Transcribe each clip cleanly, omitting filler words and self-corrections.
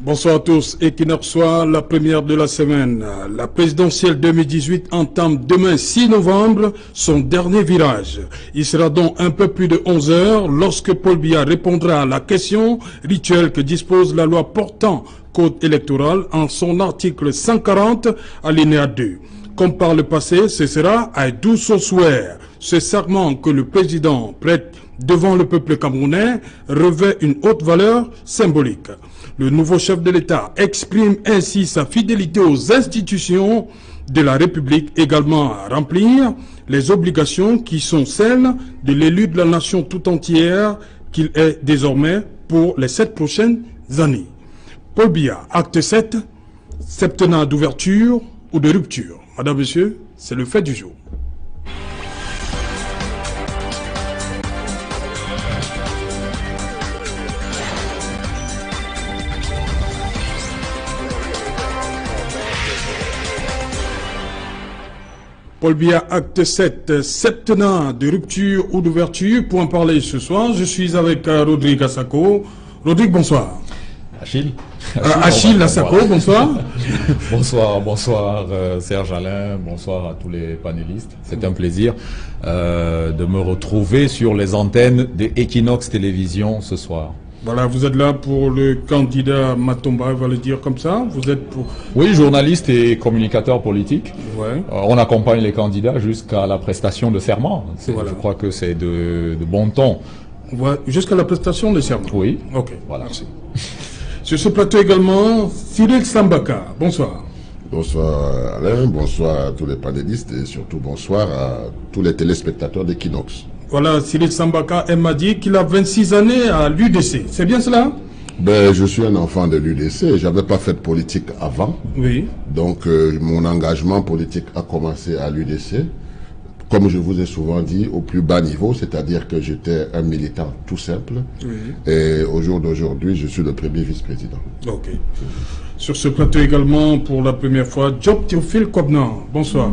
Bonsoir à tous. Equinox Soir, la première de la semaine. La présidentielle 2018 entame demain 6 novembre son dernier virage. Il sera donc un peu plus de 11 heures lorsque Paul Biya répondra à la question rituelle que dispose la loi portant code électoral en son article 140 alinéa 2. Comme par le passé, ce sera à Douce Swear. Ce serment que le président prête devant le peuple camerounais revêt une haute valeur symbolique. Le nouveau chef de l'État exprime ainsi sa fidélité aux institutions de la République, également à remplir les obligations qui sont celles de l'élu de la nation tout entière qu'il est désormais pour les 7 prochaines années. Paul Biya, acte 7, septennat d'ouverture ou de rupture. Madame, Monsieur, c'est le fait du jour. Paul Biya, acte 7, septennat de rupture ou d'ouverture. Pour en parler ce soir, je suis avec Rodrigue Asako. Rodrigue, bonsoir. Achille Lassako, bonsoir. bonsoir Serge Alain, bonsoir à tous les panélistes. C'est un plaisir de me retrouver sur les antennes de Equinox Télévision ce soir. Voilà, vous êtes là pour le candidat Matomba, on va le dire comme ça. Vous êtes pour... Oui, journaliste et communicateur politique. Ouais. On accompagne les candidats jusqu'à la prestation de serment. Voilà. Je crois que c'est de bon ton. Ouais, jusqu'à la prestation de serment. Oui. Ok, voilà. Merci. Sur ce plateau également, Cyril Sambaka. Bonsoir. Bonsoir Alain, bonsoir à tous les panélistes et surtout bonsoir à tous les téléspectateurs d'Equinox. Voilà, Cyril Sambaka, elle m'a dit qu'il a 26 années à l'UDC. C'est bien cela? Ben, je suis un enfant de l'UDC. J'avais pas fait de politique avant. Oui. Donc, mon engagement politique a commencé à l'UDC. Comme je vous ai souvent dit, au plus bas niveau, c'est-à-dire que j'étais un militant tout simple. Oui. Et au jour d'aujourd'hui, je suis le premier vice-président. Ok. Sur ce plateau également, pour la première fois, Job Théophile Kobnan. Bonsoir.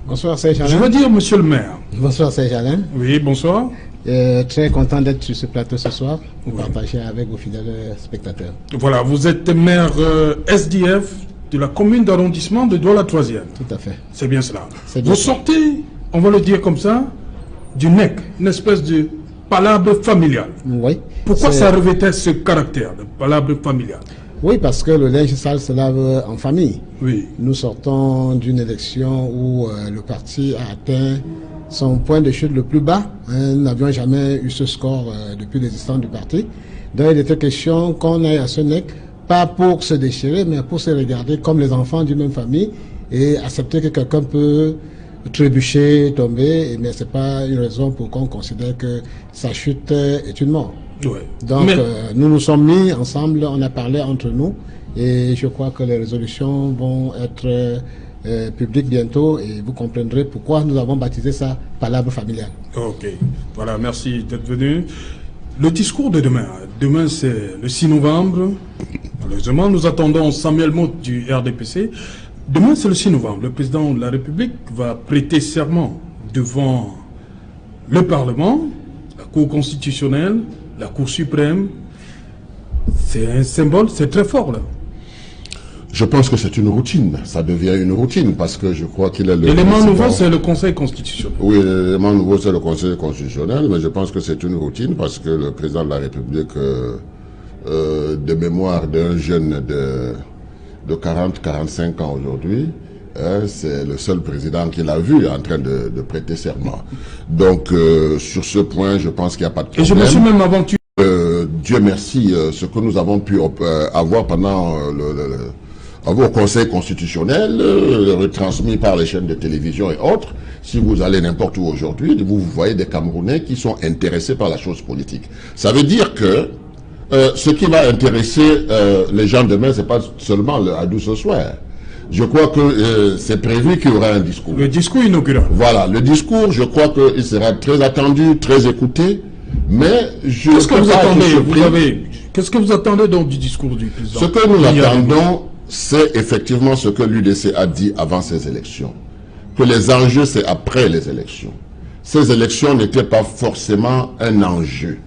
Bonsoir Serge Alain. Je veux dire monsieur le maire. Bonsoir Serge Alain. Oui, bonsoir. Très content d'être sur ce plateau ce soir pour partager avec vos fidèles spectateurs. Voilà, vous êtes maire SDF de la commune d'arrondissement de Douala-Troisième. Tout à fait. C'est bien cela. Bien vous sortez, on va le dire comme ça, du NEC, une espèce de palabre familiale. Oui. Pourquoi ça revêtait ce caractère de palabre familiale? Oui, parce que le linge sale se lave en famille. Oui. Nous sortons d'une élection où le parti a atteint son point de chute le plus bas. Nous n'avions jamais eu ce score depuis l'existence du parti. Donc il était question qu'on aille à ce NEC, pas pour se déchirer, mais pour se regarder comme les enfants d'une même famille et accepter que quelqu'un peut trébucher, tomber, mais ce n'est pas une raison pour qu'on considère que sa chute est une mort. Ouais. Donc nous nous sommes mis ensemble, on a parlé entre nous et je crois que les résolutions vont être publiques bientôt et vous comprendrez pourquoi nous avons baptisé ça palabre familiale. Ok, voilà, merci d'être venu. Le discours de demain, demain c'est le 6 novembre, malheureusement nous attendons Samuel Motte du RDPC. Demain c'est le 6 novembre, le président de la République va prêter serment devant le Parlement, la Cour constitutionnelle, la Cour suprême. C'est un symbole, c'est très fort là. Je pense que c'est une routine, ça devient une routine parce que je crois qu'il est le... L'élément nouveau c'est le Conseil constitutionnel. Oui, l'élément nouveau c'est le Conseil constitutionnel, mais je pense que c'est une routine parce que le président de la République, de mémoire d'un jeune de 40-45 ans aujourd'hui, c'est le seul président qu'il a vu en train de prêter serment. Donc, sur ce point, je pense qu'il n'y a pas de problème. Et je me suis même aventuré. Dieu merci, ce que nous avons pu avoir pendant au Conseil constitutionnel, retransmis par les chaînes de télévision et autres, si vous allez n'importe où aujourd'hui, vous voyez des Camerounais qui sont intéressés par la chose politique. Ça veut dire que ce qui va intéresser les gens demain, c'est pas seulement le Adou ce soir. Je crois que c'est prévu qu'il y aura un discours. Le discours inaugural. Voilà, le discours, je crois qu'il sera très attendu, très écouté, mais je... Qu'est-ce que vous attendez? Qu'est-ce que vous attendez donc du discours du président? Ce que nous attendons, c'est effectivement ce que l'UDC a dit avant ces élections. Que les enjeux, c'est après les élections. Ces élections n'étaient pas forcément un enjeu.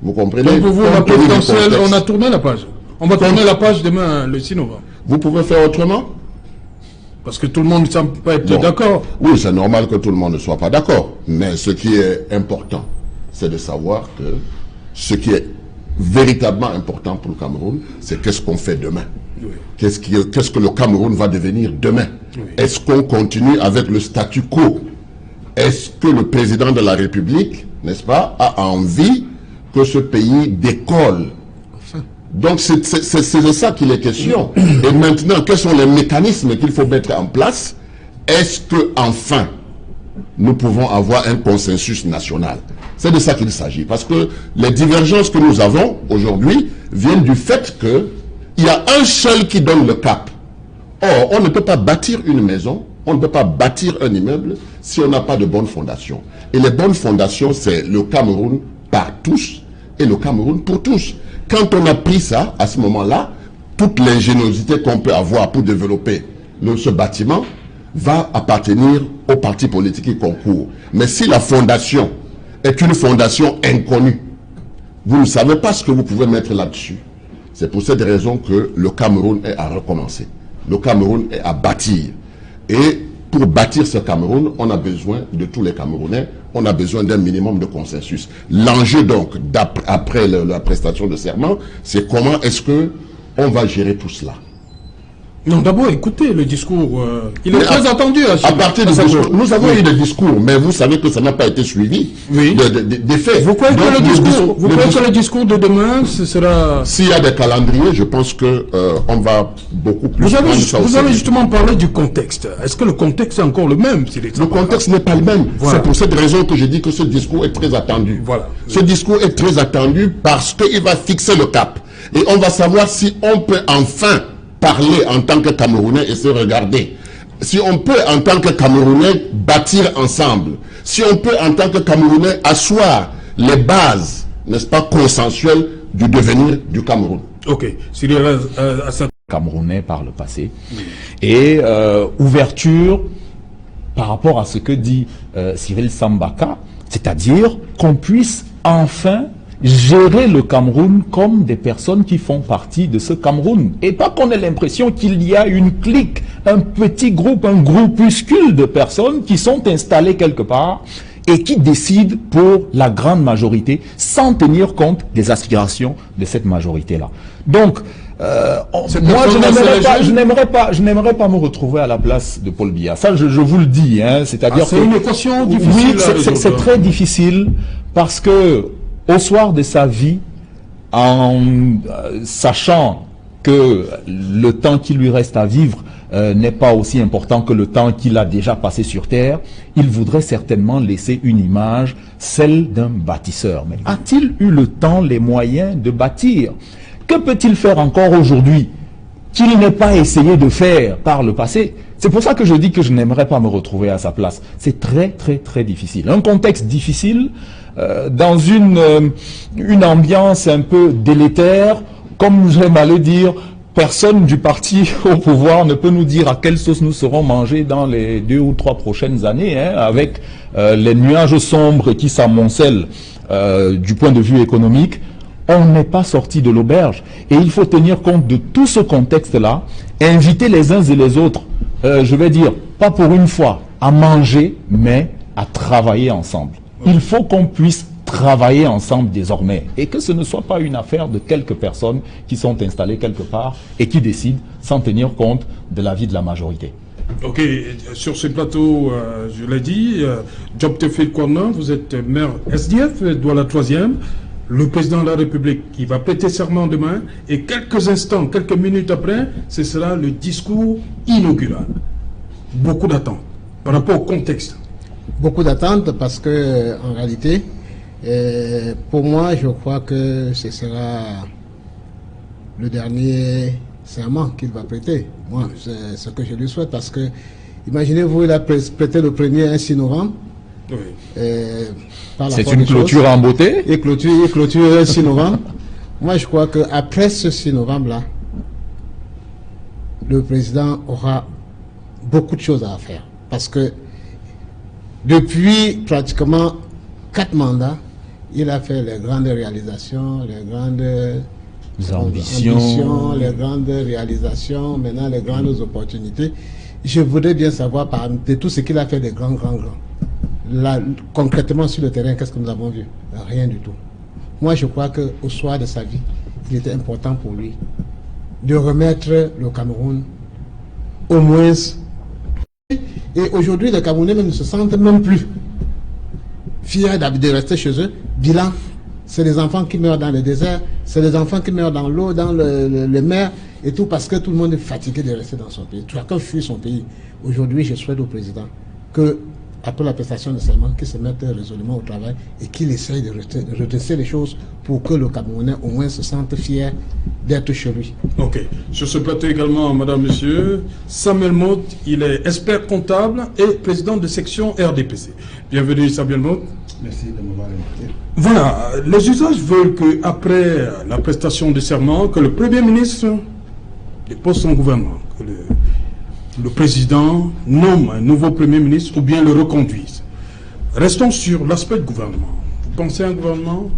Vous comprenez? Donc pour vous, la Compte tenu du présidentielle, contexte. on a tourné la page. On va tourner la page demain, le 6 novembre. Vous pouvez faire autrement? Parce que tout le monde ne semble pas être Bon. d'accord. Oui, c'est normal que tout le monde ne soit pas d'accord. Mais ce qui est important, c'est de savoir que ce qui est véritablement important pour le Cameroun, c'est qu'est-ce qu'on fait demain. Oui. Qu'est-ce que le Cameroun va devenir demain? Oui. Est-ce qu'on continue avec le statu quo? Est-ce que le président de la République, n'est-ce pas, a envie que ce pays décolle? Donc c'est de ça qu'il est question. Et maintenant, quels sont les mécanismes qu'il faut mettre en place? Est-ce que enfin nous pouvons avoir un consensus national? C'est de ça qu'il s'agit. Parce que les divergences que nous avons aujourd'hui viennent du fait qu'il y a un seul qui donne le cap. Or, on ne peut pas bâtir une maison, on ne peut pas bâtir un immeuble si on n'a pas de bonnes fondations. Et les bonnes fondations, c'est le Cameroun par tous et le Cameroun pour tous. Quand on a pris ça, à ce moment-là, toute l'ingéniosité qu'on peut avoir pour développer ce bâtiment va appartenir aux partis politiques qui concourent. Mais si la fondation est une fondation inconnue, vous ne savez pas ce que vous pouvez mettre là-dessus. C'est pour cette raison que le Cameroun est à recommencer. Le Cameroun est à bâtir. Et pour bâtir ce Cameroun, on a besoin de tous les Camerounais, on a besoin d'un minimum de consensus. L'enjeu donc, après la prestation de serment, c'est comment est-ce que on va gérer tout cela. Non, d'abord, écoutez, le discours, il est très attendu. À partir du discours, nous avons eu des discours, mais vous savez que ça n'a pas été suivi des faits. Vous croyez que le discours de demain, ce sera... S'il y a des calendriers, je pense que on va beaucoup plus... Vous avez justement parlé du contexte. Est-ce que le contexte est encore le même? Le contexte n'est pas le même. Voilà. C'est pour cette raison que je dis que ce discours est très attendu. Voilà. Ce discours est très attendu parce qu'il va fixer le cap. Et on va savoir si on peut enfin parler en tant que Camerounais et se regarder. Si on peut en tant que Camerounais bâtir ensemble. Si on peut en tant que Camerounais asseoir les bases, n'est-ce pas, consensuelles du devenir du Cameroun. Ok. Camerounais par le passé. Et ouverture par rapport à ce que dit Cyril Sambaka, c'est-à-dire qu'on puisse enfin gérer le Cameroun comme des personnes qui font partie de ce Cameroun. Et pas qu'on ait l'impression qu'il y a une clique, un petit groupe, un groupuscule de personnes qui sont installées quelque part et qui décident pour la grande majorité sans tenir compte des aspirations de cette majorité-là. Donc, moi, je n'aimerais pas me retrouver à la place de Paul Biya. Ça, je vous le dis, hein, c'est-à-dire c'est une équation difficile. Oui, c'est très difficile parce que au soir de sa vie, en sachant que le temps qui lui reste à vivre n'est pas aussi important que le temps qu'il a déjà passé sur Terre, il voudrait certainement laisser une image, celle d'un bâtisseur. Mais a-t-il eu le temps, les moyens de bâtir? Que peut-il faire encore aujourd'hui qu'il n'ait pas essayé de faire par le passé? C'est pour ça que je dis que je n'aimerais pas me retrouver à sa place. C'est très, très, très difficile. Un contexte difficile, dans une ambiance un peu délétère, comme j'aime à le dire, personne du parti au pouvoir ne peut nous dire à quelle sauce nous serons mangés dans les 2 ou 3 prochaines années, hein, avec les nuages sombres qui s'amoncellent du point de vue économique. On n'est pas sorti de l'auberge. Et il faut tenir compte de tout ce contexte-là, inviter les uns et les autres, je vais dire, pas pour une fois, à manger, mais à travailler ensemble. Il faut qu'on puisse travailler ensemble désormais et que ce ne soit pas une affaire de quelques personnes qui sont installées quelque part et qui décident sans tenir compte de l'avis de la majorité. Ok, sur ce plateau, je l'ai dit, Job Théophile Kouamouo, vous êtes maire SDF, Douala 3e, le président de la République qui va prêter serment demain, et quelques instants, quelques minutes après, ce sera le discours inaugural. Beaucoup d'attentes par rapport au contexte. Beaucoup d'attentes parce que, en réalité, pour moi, je crois que ce sera le dernier serment qu'il va prêter. Moi, c'est ce que je lui souhaite parce que, imaginez-vous, il a prêté le premier 6 novembre. Oui. C'est une clôture en beauté. Et clôture le 6 novembre. Moi, je crois qu'après ce 6 novembre-là, le président aura beaucoup de choses à faire. Parce que depuis pratiquement 4 mandats, Il a fait les grandes réalisations, les grandes ambitions, les grandes réalisations, maintenant les grandes opportunités. Je voudrais bien savoir de tout ce qu'il a fait de grand. Là, concrètement sur le terrain, qu'est-ce que nous avons vu? Rien du tout. Moi, je crois qu'au soir de sa vie, il était important pour lui de remettre le Cameroun au moins. Et aujourd'hui, les Camerounais même ne se sentent même plus fiers de rester chez eux. Bilan, c'est les enfants qui meurent dans le désert, c'est les enfants qui meurent dans l'eau, dans le mer, et tout parce que tout le monde est fatigué de rester dans son pays. Chacun fuit son pays. Aujourd'hui, je souhaite au président que, après la prestation de serment, qu'il se mette résolument au travail et qu'il essaye de redresser les choses pour que le Camerounais au moins se sente fier d'être chez lui. Ok. Sur ce plateau également, madame, monsieur, Samuel Mout, il est expert comptable et président de section RDPC. Bienvenue, Samuel Mout. Merci de m'avoir invité. Voilà, les usages veulent qu'après la prestation de serment, que le Premier ministre dépose son gouvernement, que le président nomme un nouveau Premier ministre ou bien le reconduise. Restons sur l'aspect du gouvernement. Vous pensez à un gouvernement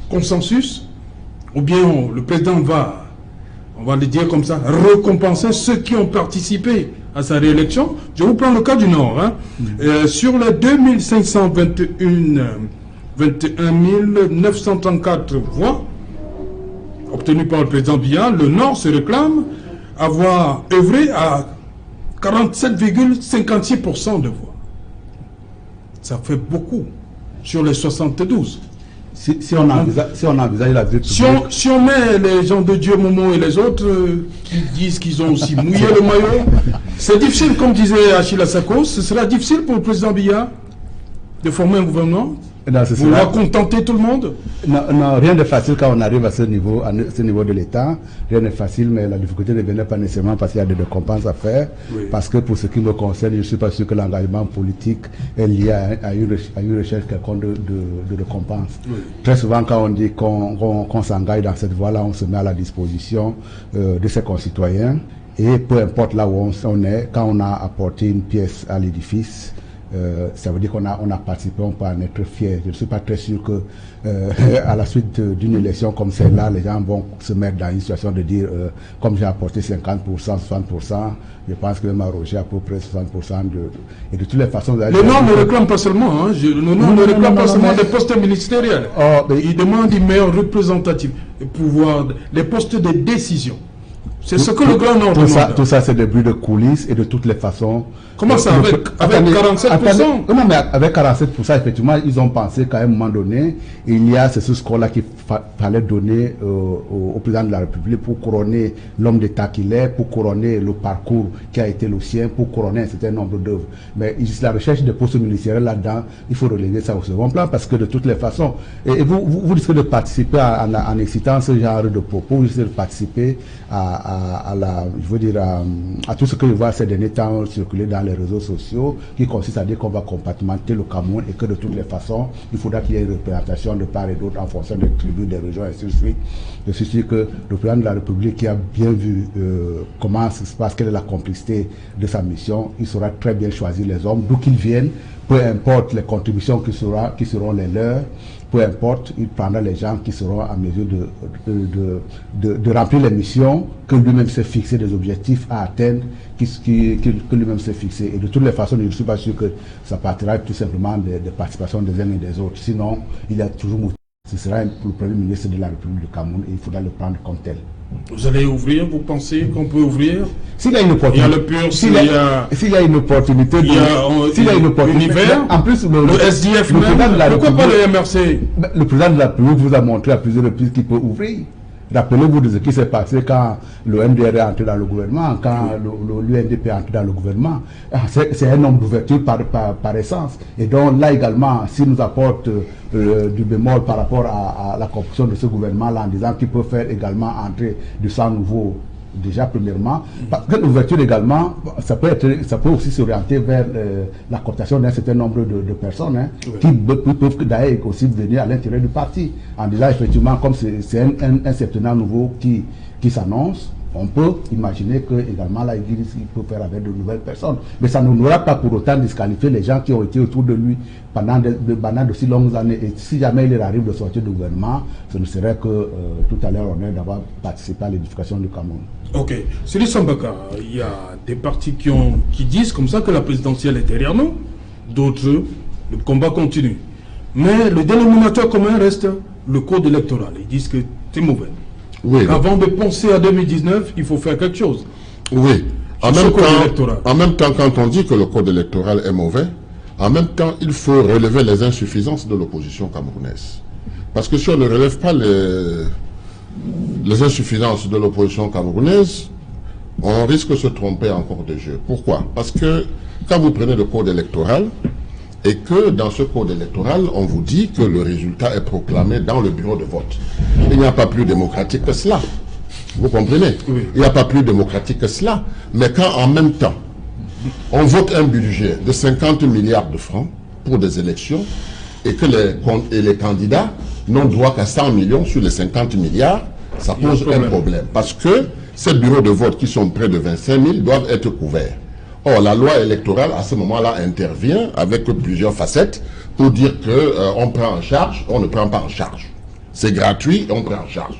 consensus ou bien le président va, on va le dire comme ça, récompenser ceux qui ont participé à sa réélection? Je vous prends le cas du Nord. Sur les 21 934 voix obtenues par le président Biya, le Nord se réclame avoir œuvré à 47,56% de voix. Ça fait beaucoup sur les 72. Si on envisage la vie publique... Si on met les gens de Dieu, Momo et les autres qui disent qu'ils ont aussi mouillé le maillot, c'est difficile, comme disait Achille Assako, ce sera difficile pour le président Biya de former un gouvernement. Vous va contenter tout le monde? Non, rien de facile quand on arrive à ce niveau de l'État. Rien de facile, mais la difficulté ne venait pas nécessairement parce qu'il y a des récompenses à faire. Oui. Parce que pour ce qui me concerne, je ne suis pas sûr que l'engagement politique est lié à une recherche quelconque de récompense. Oui. Très souvent, quand on dit qu'on s'engage dans cette voie-là, on se met à la disposition de ses concitoyens. Et peu importe là où on est, quand on a apporté une pièce à l'édifice, ça veut dire qu'on a participé, on peut en être fier. Je ne suis pas très sûr que à la suite d'une élection comme celle-là, les gens vont se mettre dans une situation de dire comme j'ai apporté 50%, 60%, je pense que même Roger a à peu près 60% et de toutes les façons... Le Nord ne réclame pas seulement, le Nord ne réclame pas seulement des postes ministériels. Il demande une meilleure représentative, pouvoir, des postes de décision. C'est ce que le Grand Nord demande. Tout ça, c'est des bruits de coulisses et de toutes les façons. Comment ça, avec 47%? Non, mais avec 47%, effectivement, ils ont pensé qu'à un moment donné, il y a ce score-là qu'il fallait donner au président de la République pour couronner l'homme d'État qu'il est, pour couronner le parcours qui a été le sien, pour couronner un certain nombre d'œuvres. Mais la recherche des postes ministériels là-dedans, il faut reléguer ça au second plan parce que de toutes les façons, et vous risquez de participer en excitant ce genre de propos, vous risquez de participer à tout ce que je vois ces derniers temps circuler dans les réseaux sociaux, qui consiste à dire qu'on va compartimenter le Cameroun et que de toutes les façons, il faudra qu'il y ait une représentation de part et d'autre en fonction des tribus, des régions, et ainsi de suite. Je suis sûr que le président de la République, qui a bien vu comment ça se passe, quelle est la complicité de sa mission, il saura très bien choisir les hommes, d'où qu'ils viennent, peu importe les contributions qui seront les leurs, peu importe, il prendra les gens qui seront en mesure de remplir les missions que lui-même s'est fixé, des objectifs à atteindre que lui-même s'est fixé. Et de toutes les façons, je ne suis pas sûr que ça partira tout simplement des participations des uns et des autres. Sinon, il y a toujours... Ce sera le Premier ministre de la République du Cameroun et il faudra le prendre comme tel. Vous allez ouvrir, vous pensez qu'on peut ouvrir? S'il y a une opportunité, il y a le PUR, s'il y a une opportunité, il y a univers, en plus le SDF même, pourquoi pas le MRC? Le président de la République vous a montré à plusieurs reprises qu'il peut ouvrir. Rappelez-vous de ce qui s'est passé quand le MDR est entré dans le gouvernement, quand l'UNDP est entré dans le gouvernement. C'est un homme d'ouverture par essence. Et donc là également, s'il nous apporte du bémol par rapport à la composition de ce gouvernement-là, en disant qu'il peut faire également entrer du sang nouveau, déjà premièrement, parce que l'ouverture également, ça peut aussi s'orienter vers la cooptation d'un certain nombre de personnes qui peuvent d'ailleurs aussi venir à l'intérieur du parti, en disant effectivement, comme c'est un septennat nouveau qui s'annonce, On peut imaginer que également là, il peut faire avec de nouvelles personnes. Mais ça n'aura pas pour autant disqualifié les gens qui ont été autour de lui pendant de si longues années. Et si jamais il arrive de sortir du gouvernement, ce ne serait que tout à l'heure honneur d'avoir participé à l'édification du Cameroun. Ok. Siri Sambaka, il y a des partis qui disent comme ça que la présidentielle est derrière nous. D'autres, le combat continue. Mais le dénominateur commun reste le code électoral. Ils disent que c'est mauvais. Oui. Avant de penser à 2019, il faut faire quelque chose. Oui. En même temps, quand on dit que le code électoral est mauvais, en même temps, il faut relever les insuffisances de l'opposition camerounaise. Parce que si on ne relève pas les insuffisances de l'opposition camerounaise, on risque de se tromper encore de jeu. Pourquoi? Parce que quand vous prenez le code électoral, et que dans ce code électoral, on vous dit que le résultat est proclamé dans le bureau de vote. Il n'y a pas plus démocratique que cela. Vous comprenez? Oui. Il n'y a pas plus démocratique que cela. Mais quand en même temps, on vote un budget de 50 milliards de francs pour des élections et que les candidats n'ont droit qu'à 100 millions sur les 50 milliards, ça pose un problème. Parce que ces bureaux de vote qui sont près de 25 000 doivent être couverts. Or, la loi électorale, à ce moment-là, intervient avec plusieurs facettes pour dire qu'on prend en charge, on ne prend pas en charge. C'est gratuit et on prend en charge.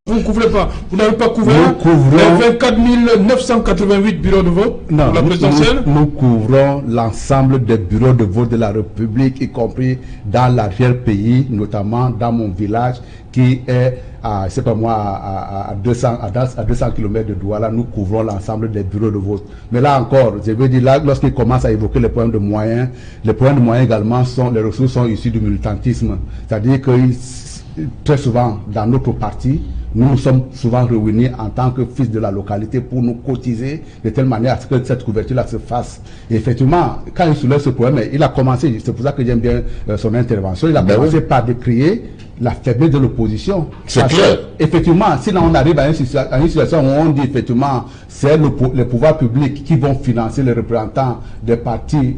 Vous ne couvrez pas, vous n'avez pas couvert les 24 988 bureaux de vote pour la présidentielle? Nous couvrons l'ensemble des bureaux de vote de la République, y compris dans l'arrière-pays, notamment dans mon village, qui est à 200 km de Douala. Nous couvrons l'ensemble des bureaux de vote. Mais là encore, je veux dire, là, lorsqu'il commence à évoquer les problèmes de moyens, les problèmes de moyens également les ressources sont issues du militantisme. C'est-à-dire que très souvent, dans notre parti, nous nous sommes souvent réunis en tant que fils de la localité pour nous cotiser de telle manière à ce que cette couverture-là se fasse. Et effectivement, quand il soulève ce problème, il a commencé, c'est pour ça que j'aime bien son intervention, il a commencé par décrier la faiblesse de l'opposition. C'est clair. Effectivement, si là on arrive à une situation où on dit effectivement c'est les pouvoirs publics qui vont financer les représentants des partis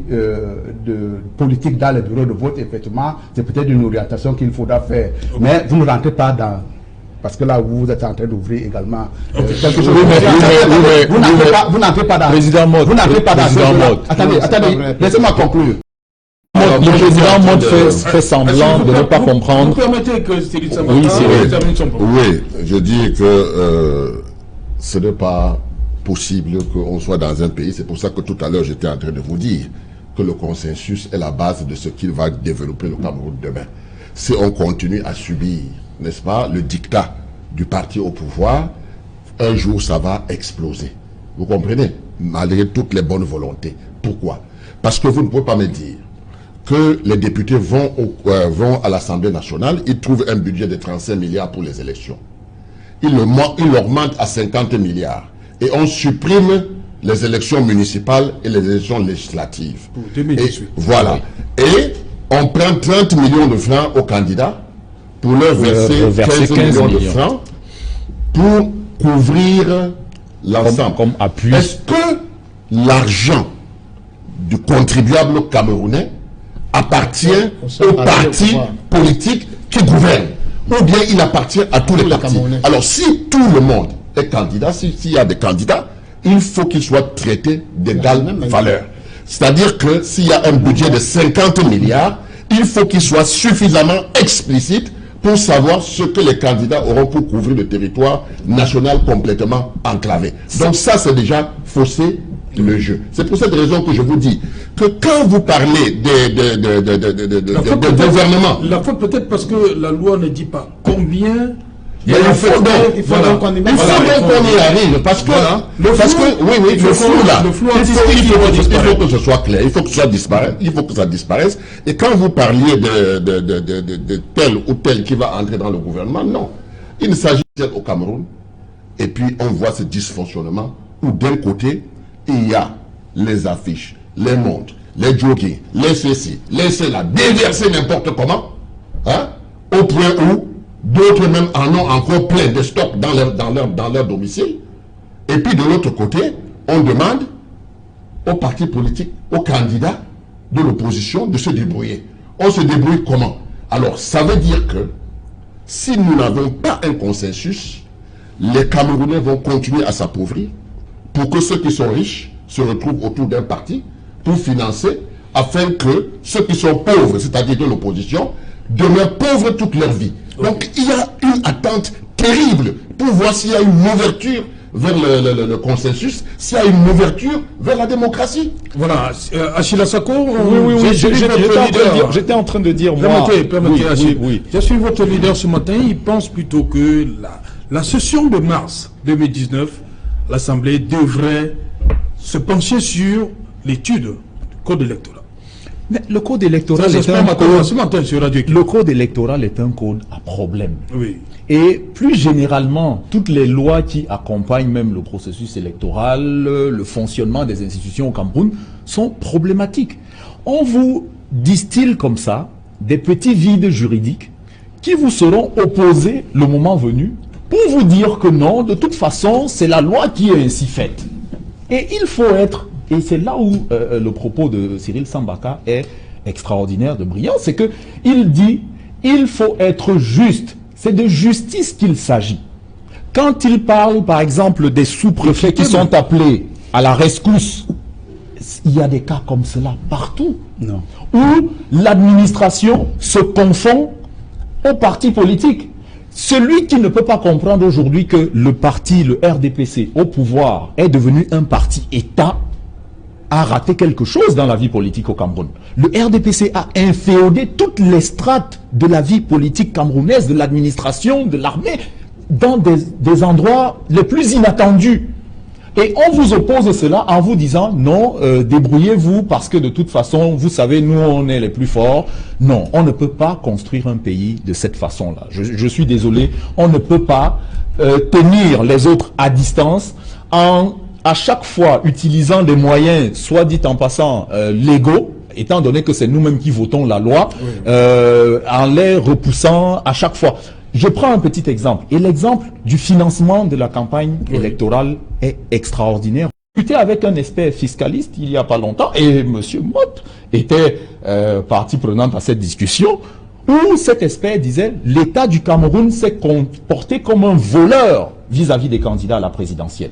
politiques dans les bureaux de vote, effectivement, c'est peut-être une orientation qu'il faudra faire. Okay. Mais vous ne rentrez pas dans... Parce que là, vous êtes en train d'ouvrir également quelque chose. Vous n'entrez pas dans... Président Mode. Vous n'entrez pas dans... Attendez, laissez-moi conclure. Le président Mode fait semblant de ne pas comprendre. Vous permettez que Siri Sambaka termine son propos? Oui, je dis que ce n'est pas possible qu'on soit dans un pays. C'est pour ça que tout à l'heure, j'étais en train de vous dire que le consensus est la base de ce qu'il va développer le Cameroun demain. Si on continue à subir, n'est-ce pas, le diktat du parti au pouvoir, un jour ça va exploser. Vous comprenez? Malgré toutes les bonnes volontés. Pourquoi? Parce que vous ne pouvez pas me dire que les députés vont à l'Assemblée nationale, ils trouvent un budget de 35 milliards pour les élections. Ils l'augmentent à 50 milliards. Et on supprime les élections municipales et les élections législatives. Pour 2018. Et voilà. Et on prend 30 millions de francs aux candidats pour leur verser 15 millions de francs pour couvrir l'ensemble. Comme appui. Est-ce que l'argent du contribuable camerounais appartient aux partis politiques qui gouvernent, ou bien il appartient à tous les partis? Alors si tout le monde est candidat, s'il y a des candidats, il faut qu'ils soient traités d'égale valeur. C'est-à-dire que s'il y a un budget de 50 milliards, il faut qu'il soit suffisamment explicite pour savoir ce que les candidats auront pour couvrir le territoire national complètement enclavé. Donc ça, c'est déjà fausser le jeu. C'est pour cette raison que je vous dis que quand vous parlez de gouvernement... La faute peut-être parce que la loi ne dit pas combien... Il faut donc qu'on y arrive, parce que, il faut que ce soit clair, il faut que ça disparaisse, et quand vous parliez de tel ou tel qui va entrer dans le gouvernement, non. Il ne s'agit pas au Cameroun, et puis on voit ce dysfonctionnement, où d'un côté, il y a les affiches, les montres, les jogging, les ceci, les cela, déversés n'importe comment, hein, au point où d'autres même en ont encore plein de stocks dans leur domicile. Et puis de l'autre côté, on demande aux partis politiques, aux candidats de l'opposition de se débrouiller. On se débrouille comment? Alors, ça veut dire que si nous n'avons pas un consensus, les Camerounais vont continuer à s'appauvrir pour que ceux qui sont riches se retrouvent autour d'un parti pour financer, afin que ceux qui sont pauvres, c'est-à-dire de l'opposition, demeurent pauvres toute leur vie. Donc il y a une attente terrible pour voir s'il y a une ouverture vers le consensus, s'il y a une ouverture vers la démocratie. Voilà, Achille Assako, Oui, j'étais en train de dire, moi... Permettez, Achille. Oui. Je suis votre leader ce matin, il pense plutôt que la session de mars 2019, l'Assemblée devrait se pencher sur l'étude du code électoral. Mais le code électoral est un code... Le code électoral est un code à problème. Oui. Et plus généralement, toutes les lois qui accompagnent même le processus électoral, le fonctionnement des institutions au Cameroun, sont problématiques. On vous distille comme ça des petits vides juridiques qui vous seront opposés le moment venu pour vous dire que non, de toute façon, c'est la loi qui est ainsi faite. Et il faut être... Et c'est là où le propos de Cyril Sambaka est extraordinaire, de brillant, c'est que il dit, il faut être juste. C'est de justice qu'il s'agit. Quand il parle, par exemple, des sous-préfets qui sont appelés à la rescousse, il y a des cas comme cela partout. Non. Où l'administration se confond au parti politique. Celui qui ne peut pas comprendre aujourd'hui que le parti, le RDPC, au pouvoir, est devenu un parti État, a raté quelque chose dans la vie politique au Cameroun. Le RDPC a inféodé toutes les strates de la vie politique camerounaise, de l'administration, de l'armée, dans des endroits les plus inattendus. Et on vous oppose cela en vous disant, non, débrouillez-vous parce que de toute façon, vous savez, nous, on est les plus forts. Non, on ne peut pas construire un pays de cette façon-là. Je suis désolé, on ne peut pas tenir les autres à distance en... à chaque fois utilisant des moyens, soit dit en passant, légaux, étant donné que c'est nous-mêmes qui votons la loi, en les repoussant à chaque fois. Je prends un petit exemple. Et l'exemple du financement de la campagne électorale est extraordinaire. J'ai discuté avec un expert fiscaliste il n'y a pas longtemps, et M. Mott était partie prenante à cette discussion, où cet expert disait « l'État du Cameroun s'est comporté comme un voleur vis-à-vis des candidats à la présidentielle ».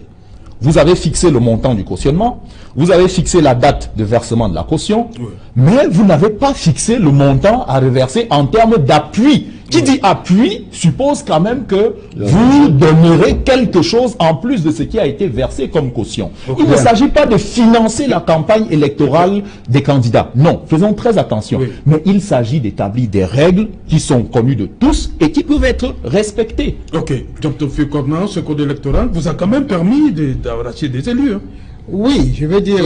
Vous avez fixé le montant du cautionnement, vous avez fixé la date de versement de la caution, mais vous n'avez pas fixé le montant à reverser en termes d'appui. Qui dit appui suppose quand même que vous donnerez quelque chose en plus de ce qui a été versé comme caution. Il ne s'agit pas de financer la campagne électorale des candidats. Non, faisons très attention. Mais il s'agit d'établir des règles qui sont connues de tous et qui peuvent être respectées. Ok, Dr. Fiokona, ce code électoral vous a quand même permis d'arracher des élus. Hein. Oui, je vais dire,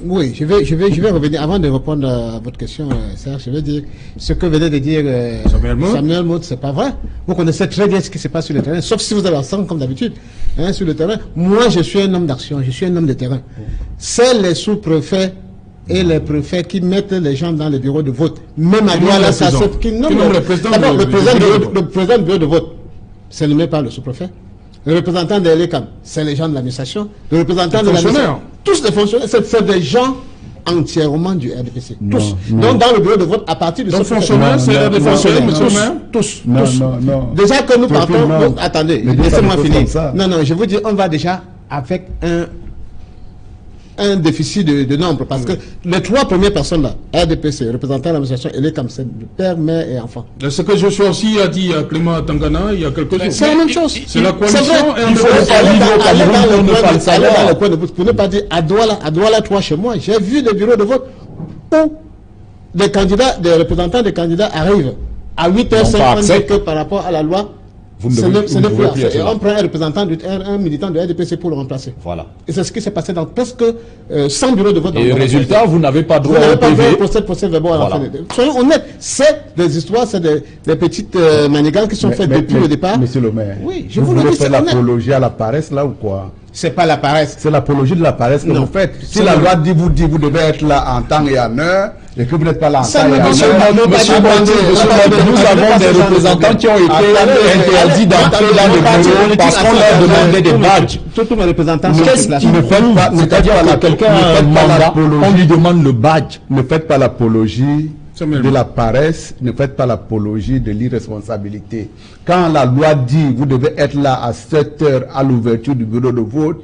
oui, je vais revenir, avant de répondre à votre question, Serge, je vais dire, ce que venait de dire Samuel Mott, c'est pas vrai. Vous connaissez très bien ce qui se passe sur le terrain, sauf si vous avez ensemble comme d'habitude, hein, sur le terrain. Moi, je suis un homme d'action, je suis un homme de terrain. C'est les sous-préfets et les préfets qui mettent les gens dans les bureaux de vote. Même à Douala, ça saute qui nomme le président du bureau de vote. C'est nommé par le sous-préfet. Le représentant de l'ECAM, c'est les gens de l'administration. Le représentant de l'administration, tous les fonctionnaires, c'est des gens entièrement du RDPC. Tous. Donc dans le bureau de vote, à partir de ce fonctionnaire, c'est des fonctionnaires, monsieur le maire. Tous. Déjà que nous partons, attendez, laissez-moi finir. Non, je vous dis, on va déjà avec un déficit de nombre, parce que les trois premières personnes là, RDPC, représentant de l'administration, et l'ECAM, c'est le père, mère et enfant. Ce que je suis aussi a dit à Clément Tangana il y a quelques jours. C'est la même chose. C'est la coalition. Il faut aller dans le coin de vote, pour ne pas dire à Douala 3 chez moi. J'ai vu des bureaux de vote où des candidats, des représentants des candidats arrivent à 8h50 que par rapport à la loi. Ce n'est plus assez. Et on prend un représentant, un militant de RDPC pour le remplacer. Voilà. Et c'est ce qui s'est passé dans presque 100 bureaux de vote. Et résultat, vous n'avez pas droit au PV. Soyons honnêtes, c'est des histoires, c'est des petites manigances qui sont faites depuis le départ. Monsieur le maire, oui, je vous le dis, c'est l'apologie à la paresse là ou quoi? C'est pas la paresse. C'est l'apologie de la paresse que vous faites. Si la loi dit vous devez être là en temps et en heure, et que vous n'êtes pas là en temps et en heure. Monsieur Mandi, nous avons des représentants qui ont été interdits d'entrer dans les bureaux parce qu'on leur demandait des badges. Tous mes représentants qu'est-ce qu'ils ne font pas? C'est-à-dire que quelqu'un a un mandat, on lui demande le badge. Ne faites pas l'apologie de la paresse, ne faites pas l'apologie de l'irresponsabilité. Quand la loi dit vous devez être là à 7 heures à l'ouverture du bureau de vote,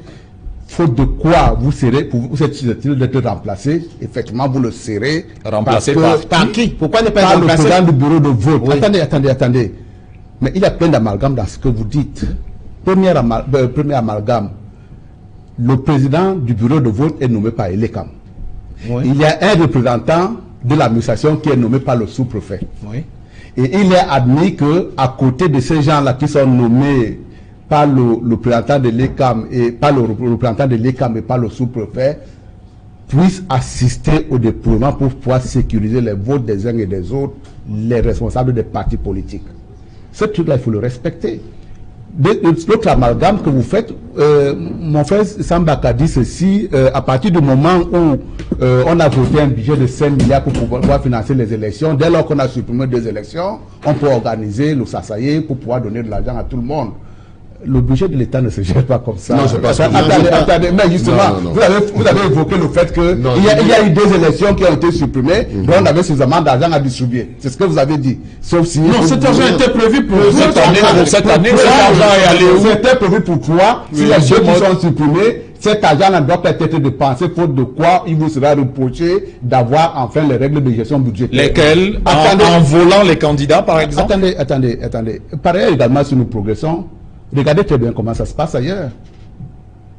faute de quoi vous êtes susceptible d'être remplacé, effectivement vous le serez. Remplacé par qui? Pourquoi ne pas Par le remplacer président du bureau de vote. Oui. Attendez. Mais il y a plein d'amalgames dans ce que vous dites. Premier amalgame, le président du bureau de vote est nommé par Elekam. Oui. Il y a un représentant de l'administration qui est nommé par le sous-préfet. Oui. Et il est admis que à côté de ces gens-là qui sont nommés par le représentant de l'ECAM et par le représentant de l'ECAM et par le sous-préfet, puissent assister au déploiement pour pouvoir sécuriser les votes des uns et des autres, les responsables des partis politiques. Ce truc-là, il faut le respecter. L'autre amalgame que vous faites, mon frère Sambaka dit ceci, à partir du moment où on a voté un budget de 5 milliards pour pouvoir financer les élections, dès lors qu'on a supprimé 2 élections, on peut organiser le Sassaye pour pouvoir donner de l'argent à tout le monde. Le budget de l'État ne se gère pas comme ça. Non, c'est pas ça. Attendez, mais justement, non. Vous avez évoqué le fait que il y a eu 2 élections qui ont été supprimées, donc on avait suffisamment d'argent à distribuer. C'est ce que vous avez dit. Sauf si... Non, cet argent était prévu pour cette année, cet argent est allé où? C'était prévu pour toi. Si les jeux qui sont supprimés, cet argent ne doit pas être dépensé, faute de quoi il vous sera reproché d'avoir enfin les règles de gestion budgétaire. Lesquelles? En volant les candidats, par exemple? Attendez. Par ailleurs, également, si nous progressons, regardez très bien comment ça se passe ailleurs.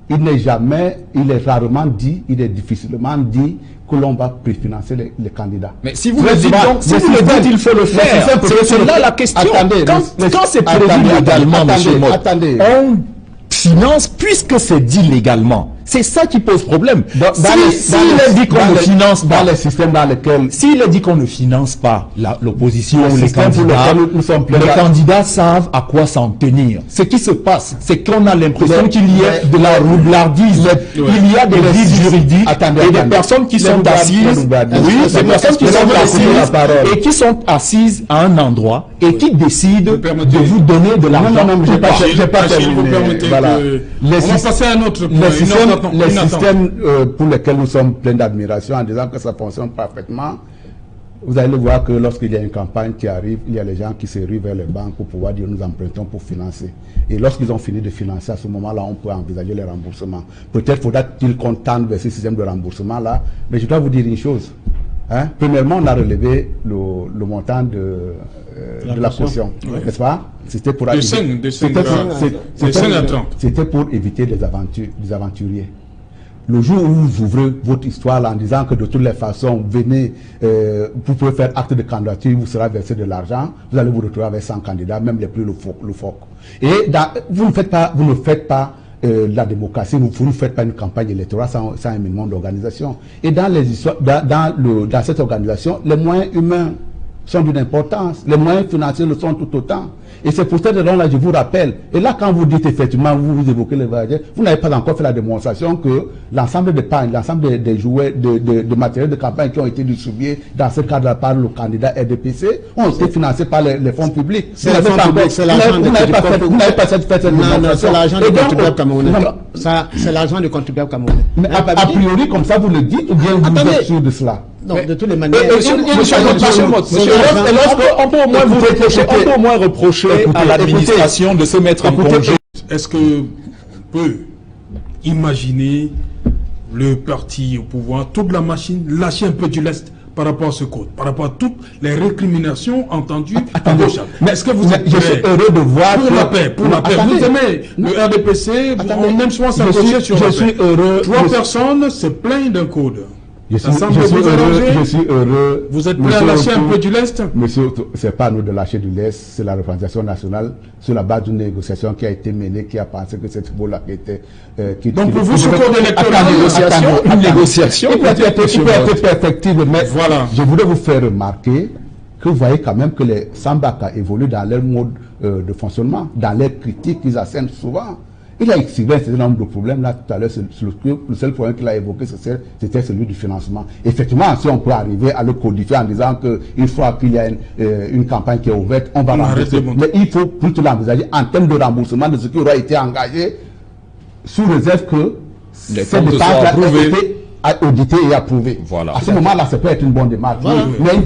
Il est rarement dit, il est difficilement dit que l'on va préfinancer les candidats. Mais si vous le dites, il faut le faire. C'est là la question. Attendez, quand c'est prévu légalement, M. Mott, on finance puisque c'est dit légalement. C'est ça qui pose problème. S'il est dit qu'on ne finance pas, dans les systèmes dans lesquels... S'il est dit qu'on ne finance pas l'opposition ou les candidats, candidats savent à quoi s'en tenir. Ce qui se passe, c'est qu'on a l'impression qu'il y a de la roublardise. Il y a des vides juridiques et des personnes qui sont assises. Oui, des personnes qui sont assises et qui sont assises à un endroit et qui décident de vous donner de l'argent. Non, j'ai pas terminé. Vous permettez on va passer à un autre point. Les systèmes pour lesquels nous sommes pleins d'admiration en disant que ça fonctionne parfaitement, vous allez voir que lorsqu'il y a une campagne qui arrive, il y a les gens qui se ruent vers les banques pour pouvoir dire nous empruntons pour financer. Et lorsqu'ils ont fini de financer, à ce moment-là, on peut envisager les remboursements. Peut-être faudra-t-il qu'on tende vers ce système de remboursement-là, mais je dois vous dire une chose. Premièrement, on a relevé le montant de la caution, n'est-ce pas? C'était pour c'était pour éviter des aventuriers. Le jour où vous ouvrez votre histoire là, en disant que de toutes les façons, venez, vous pouvez faire acte de candidature, vous sera versé de l'argent, vous allez vous retrouver avec 100 candidats, même les plus loufoques. Et vous ne faites pas la démocratie, vous ne faites pas une campagne électorale sans un minimum d'organisation. Et dans cette organisation, les moyens humains sont d'une importance, les moyens financiers le sont tout autant. Et c'est pour cette raison-là, je vous rappelle, et là quand vous dites effectivement, vous évoquez les variétés, vous n'avez pas encore fait la démonstration que l'ensemble des pains, l'ensemble des jouets, de matériel de campagne qui ont été distribués dans ce cadre par le candidat RDPC ont été financés par les fonds publics. C'est l'argent du contribuable camerounais. C'est l'argent du contribuable camerounais. Mais a priori, comme ça, vous le dites, ou bien vous êtes sûr de cela? Non, de toutes les manières. On peut au moins reprocher à l'administration de se mettre en congé. Est-ce que peut imaginer le parti au pouvoir, toute la machine, lâcher un peu du lest par rapport à ce code, par rapport à toutes les récriminations entendues à gauche? Mais est-ce que vous êtes je suis heureux de voir pour la paix, pour la paix? Vous aimez le RDPC, on aime souvent s'accrocher sur la paix. 3 personnes se plaignent d'un code. Je suis heureux. Vous êtes prêt à lâcher un peu du lest? Monsieur, c'est pas à nous de lâcher du lest, c'est la représentation nationale sur la base d'une négociation qui a été menée, qui a pensé que cette football-là était... Donc pour vous, ce code électoral, une négociation il peut être perfectible, mais voilà. Je voudrais vous faire remarquer que vous voyez quand même que les Sambaka évoluent dans leur mode de fonctionnement, dans leurs critiques qu'ils assènent souvent. Il a expliqué un certain nombre de problèmes là tout à l'heure. Le seul problème qu'il a évoqué, c'était celui du financement. Effectivement, si on peut arriver à le codifier en disant qu'une fois qu'il y a une campagne qui est ouverte, on va rembourser. Mais il faut plutôt l'envisager en termes de remboursement de ce qui aura été engagé, sous réserve que ces dépenses audité et approuvé. Voilà. À ce moment-là, ça peut être une bonne démarche. Voilà. Mais il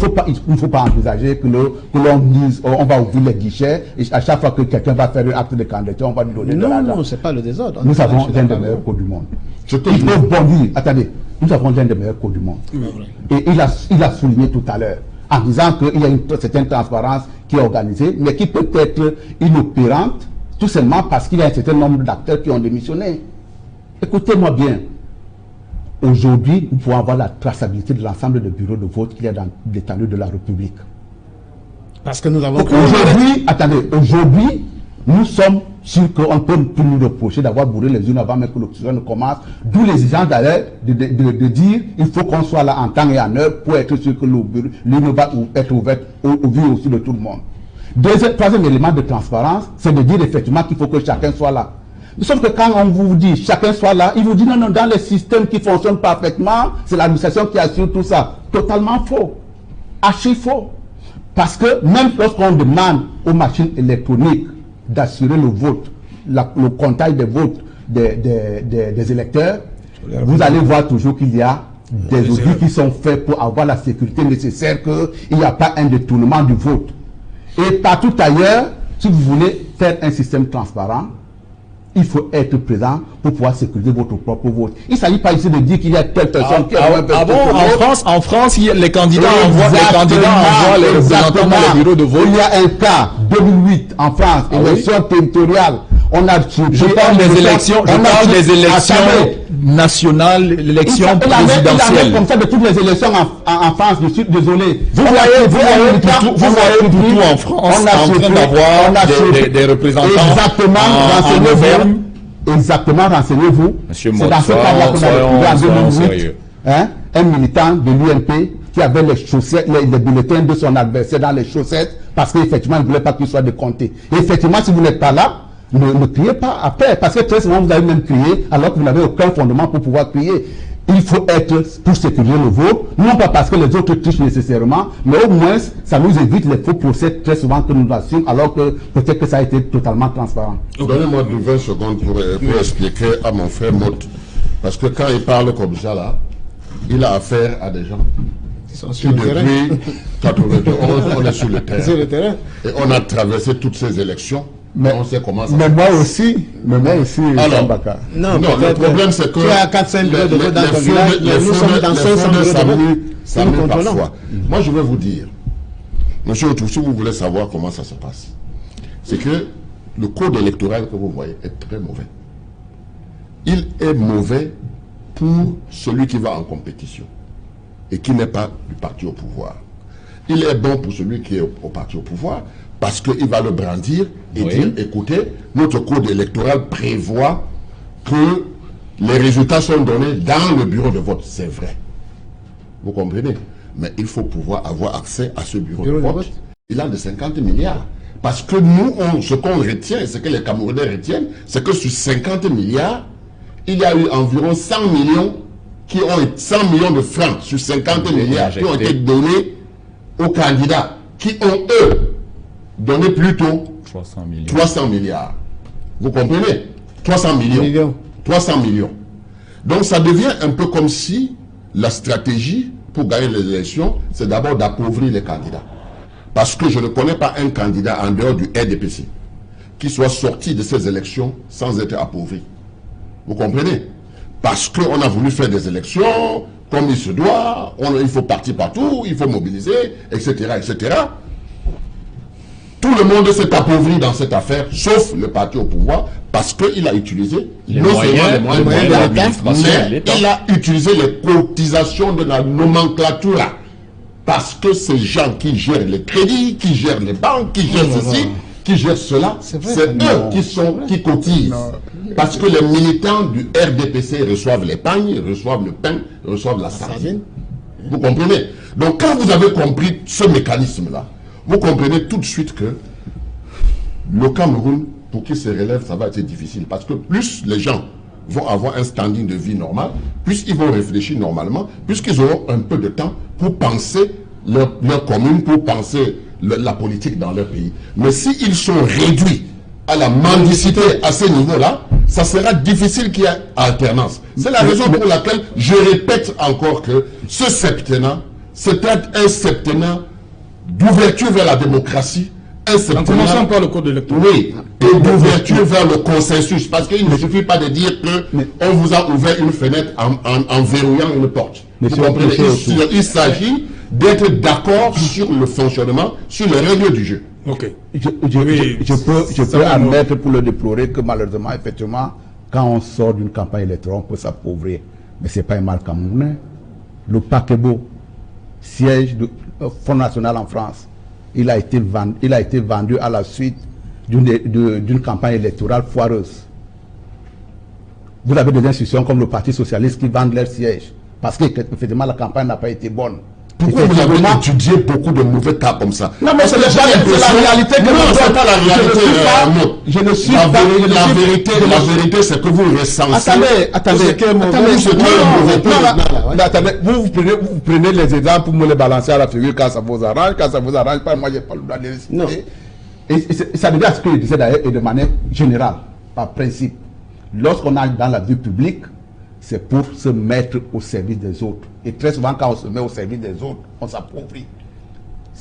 ne faut pas envisager que l'on dise on va ouvrir les guichets et à chaque fois que quelqu'un va faire un acte de candidature, on va lui donner de l'argent. Non, c'est pas le désordre. Nous avons l'un des meilleurs codes du monde. Je te Il dis- faut bondir. Attendez, nous avons l'un des meilleurs codes du monde. Et il a souligné tout à l'heure, en disant qu'il y a une certaine transparence qui est organisée, mais qui peut être inopérante, tout simplement parce qu'il y a un certain nombre d'acteurs qui ont démissionné. Écoutez-moi bien. Aujourd'hui, nous pouvons avoir la traçabilité de l'ensemble des bureaux de vote qu'il y a dans l'étendue de la République. Parce que nous avons... Aujourd'hui, attendez, aujourd'hui, nous sommes sûrs qu'on ne peut plus nous reprocher d'avoir bourré les unes avant même que l'opposition ne commence. D'où l'exigence d'ailleurs de dire il faut qu'on soit là en temps et en heure pour être sûr que l'urne va être ouverte au vu aussi de tout le monde. Troisième élément de transparence, c'est de dire effectivement qu'il faut que chacun soit là. Sauf que quand on vous dit chacun soit là, il vous dit non, dans les systèmes qui fonctionnent parfaitement, c'est l'administration qui assure tout ça. Totalement faux. Archi faux. Parce que même lorsqu'on demande aux machines électroniques d'assurer le vote, le comptage des votes des électeurs, vous allez voir toujours qu'il y a des audits qui sont faits pour avoir la sécurité nécessaire, qu'il n'y a pas un détournement du vote. Et partout ailleurs, si vous voulez faire un système transparent, il faut être présent pour pouvoir sécuriser votre propre vote. Il ne s'agit pas ici de dire qu'il y a telle personne qui a En France, les candidats envoient les représentants dans les bureaux de vote. Il y a un cas, 2008, en France, élection territoriale. On a Je parle des élections nationales, l'élection présidentielle. Comme ça de toutes les élections en France, je suis désolé. Vous voyez tout en France en train d'avoir des représentants. Exactement, renseignez-vous. Monsieur C'est dans ce cadre-là qu'on a retrouvé en 2008 sérieux. un militant de l'UMP qui avait les chaussettes, les bulletins de son adversaire dans les chaussettes parce qu'effectivement, il ne voulait pas qu'il soit décompté. Et effectivement, si vous n'êtes pas là, ne criez pas après, parce que très souvent vous avez même crié alors que vous n'avez aucun fondement pour pouvoir crier. Il faut être pour sécuriser le vote, non pas parce que les autres trichent nécessairement, mais au moins ça nous évite les faux procès très souvent que nous assumons, alors que peut-être que ça a été totalement transparent. Donnez-moi 20 secondes pour expliquer à mon frère Mott. Parce que quand il parle comme ça là, il a affaire à des gens qui depuis 91 on est sur le terrain. Sur le terrain. Et on a traversé toutes ces élections. Mais on sait comment ça Mais se moi passe. aussi, Alors, Sambaka. non, le problème c'est que tu as 4-5 bureaux de vote dans ton village, mais nous sommes dans 500 bureaux de vote. s'amènent parfois. Moi je vais vous dire, monsieur Otou, si vous voulez savoir comment ça se passe, c'est que le code électoral que vous voyez est très mauvais. Il est mauvais pour celui qui va en compétition et qui n'est pas du parti au pouvoir. Il est bon pour celui qui est au parti au pouvoir parce qu'il va le brandir et dire, écoutez, notre code électoral prévoit que les résultats sont donnés dans le bureau de vote. C'est vrai. Vous comprenez? Mais il faut pouvoir avoir accès à ce bureau de vote. Il a de 50 milliards. Parce que nous, ce qu'on retient, ce que les Camerounais retiennent, c'est que sur 50 milliards, il y a eu environ 100 millions qui ont 100 millions de francs sur 50 milliards qui ont été donnés aux candidats qui ont, eux, donné plutôt 300 milliards. Vous comprenez? 300 millions. 300 millions. Donc ça devient un peu comme si la stratégie pour gagner les élections, c'est d'abord d'appauvrir les candidats. Parce que je ne connais pas un candidat en dehors du RDPC qui soit sorti de ces élections sans être appauvri. Vous comprenez? Parce qu'on a voulu faire des élections comme il se doit, il faut partir partout, il faut mobiliser, etc., etc. Tout le monde s'est appauvri dans cette affaire, sauf le parti au pouvoir, parce qu'il a utilisé non seulement les moyens de l'administration, mais il a utilisé les cotisations de la nomenclature. Parce que ces gens qui gèrent les crédits, qui gèrent les banques, qui gèrent ceci, qui gèrent cela, c'est eux qui cotisent. Parce que les militants du RDPC reçoivent les pagnes, reçoivent le pain, reçoivent la sardine. Vous comprenez? Donc quand vous avez compris ce mécanisme-là, vous comprenez tout de suite que le Cameroun, pour qu'il se relève, ça va être difficile. Parce que plus les gens vont avoir un standing de vie normal, plus ils vont réfléchir normalement, puisqu'ils auront un peu de temps pour penser leur commune, pour penser la politique dans leur pays. Mais s'ils sont réduits à la mendicité à ce niveau-là, ça sera difficile qu'il y ait alternance. C'est la raison pour laquelle je répète encore que ce septennat, c'est un septennat d'ouverture vers la démocratie, un septennat... En commençant par le code électoral. Oui, et d'ouverture vers le consensus, parce qu'il ne suffit pas de dire qu'on vous a ouvert une fenêtre en verrouillant une porte. Vous comprenez? Il s'agit d'être d'accord sur le fonctionnement, sur les règles du jeu. Ok. Je peux admettre pour le déplorer que malheureusement, effectivement, quand on sort d'une campagne électorale, on peut s'appauvrir. Mais ce n'est pas un mal camerounais. Le paquebot, siège du Front National en France, il a été vendu à la suite d'une campagne électorale foireuse. Vous avez des institutions comme le Parti Socialiste qui vendent leur siège parce qu'effectivement la campagne n'a pas été bonne. Pourquoi vous avez étudié beaucoup de mauvais cas comme ça? Non, mais c'est la réalité que non, c'est pas la réalité. Je ne suis pas. La vérité, c'est que vous recensez. Attendez, vous prenez les exemples pour me les balancer à la figure quand ça vous arrange, quand ça vous arrange pas, moi j'ai pas le droit de les citer. Et ça devient ce que je disais d'ailleurs, et de manière générale, par principe. Lorsqu'on est dans la vie publique, c'est pour se mettre au service des autres. Et très souvent, quand on se met au service des autres, on s'appauvrit.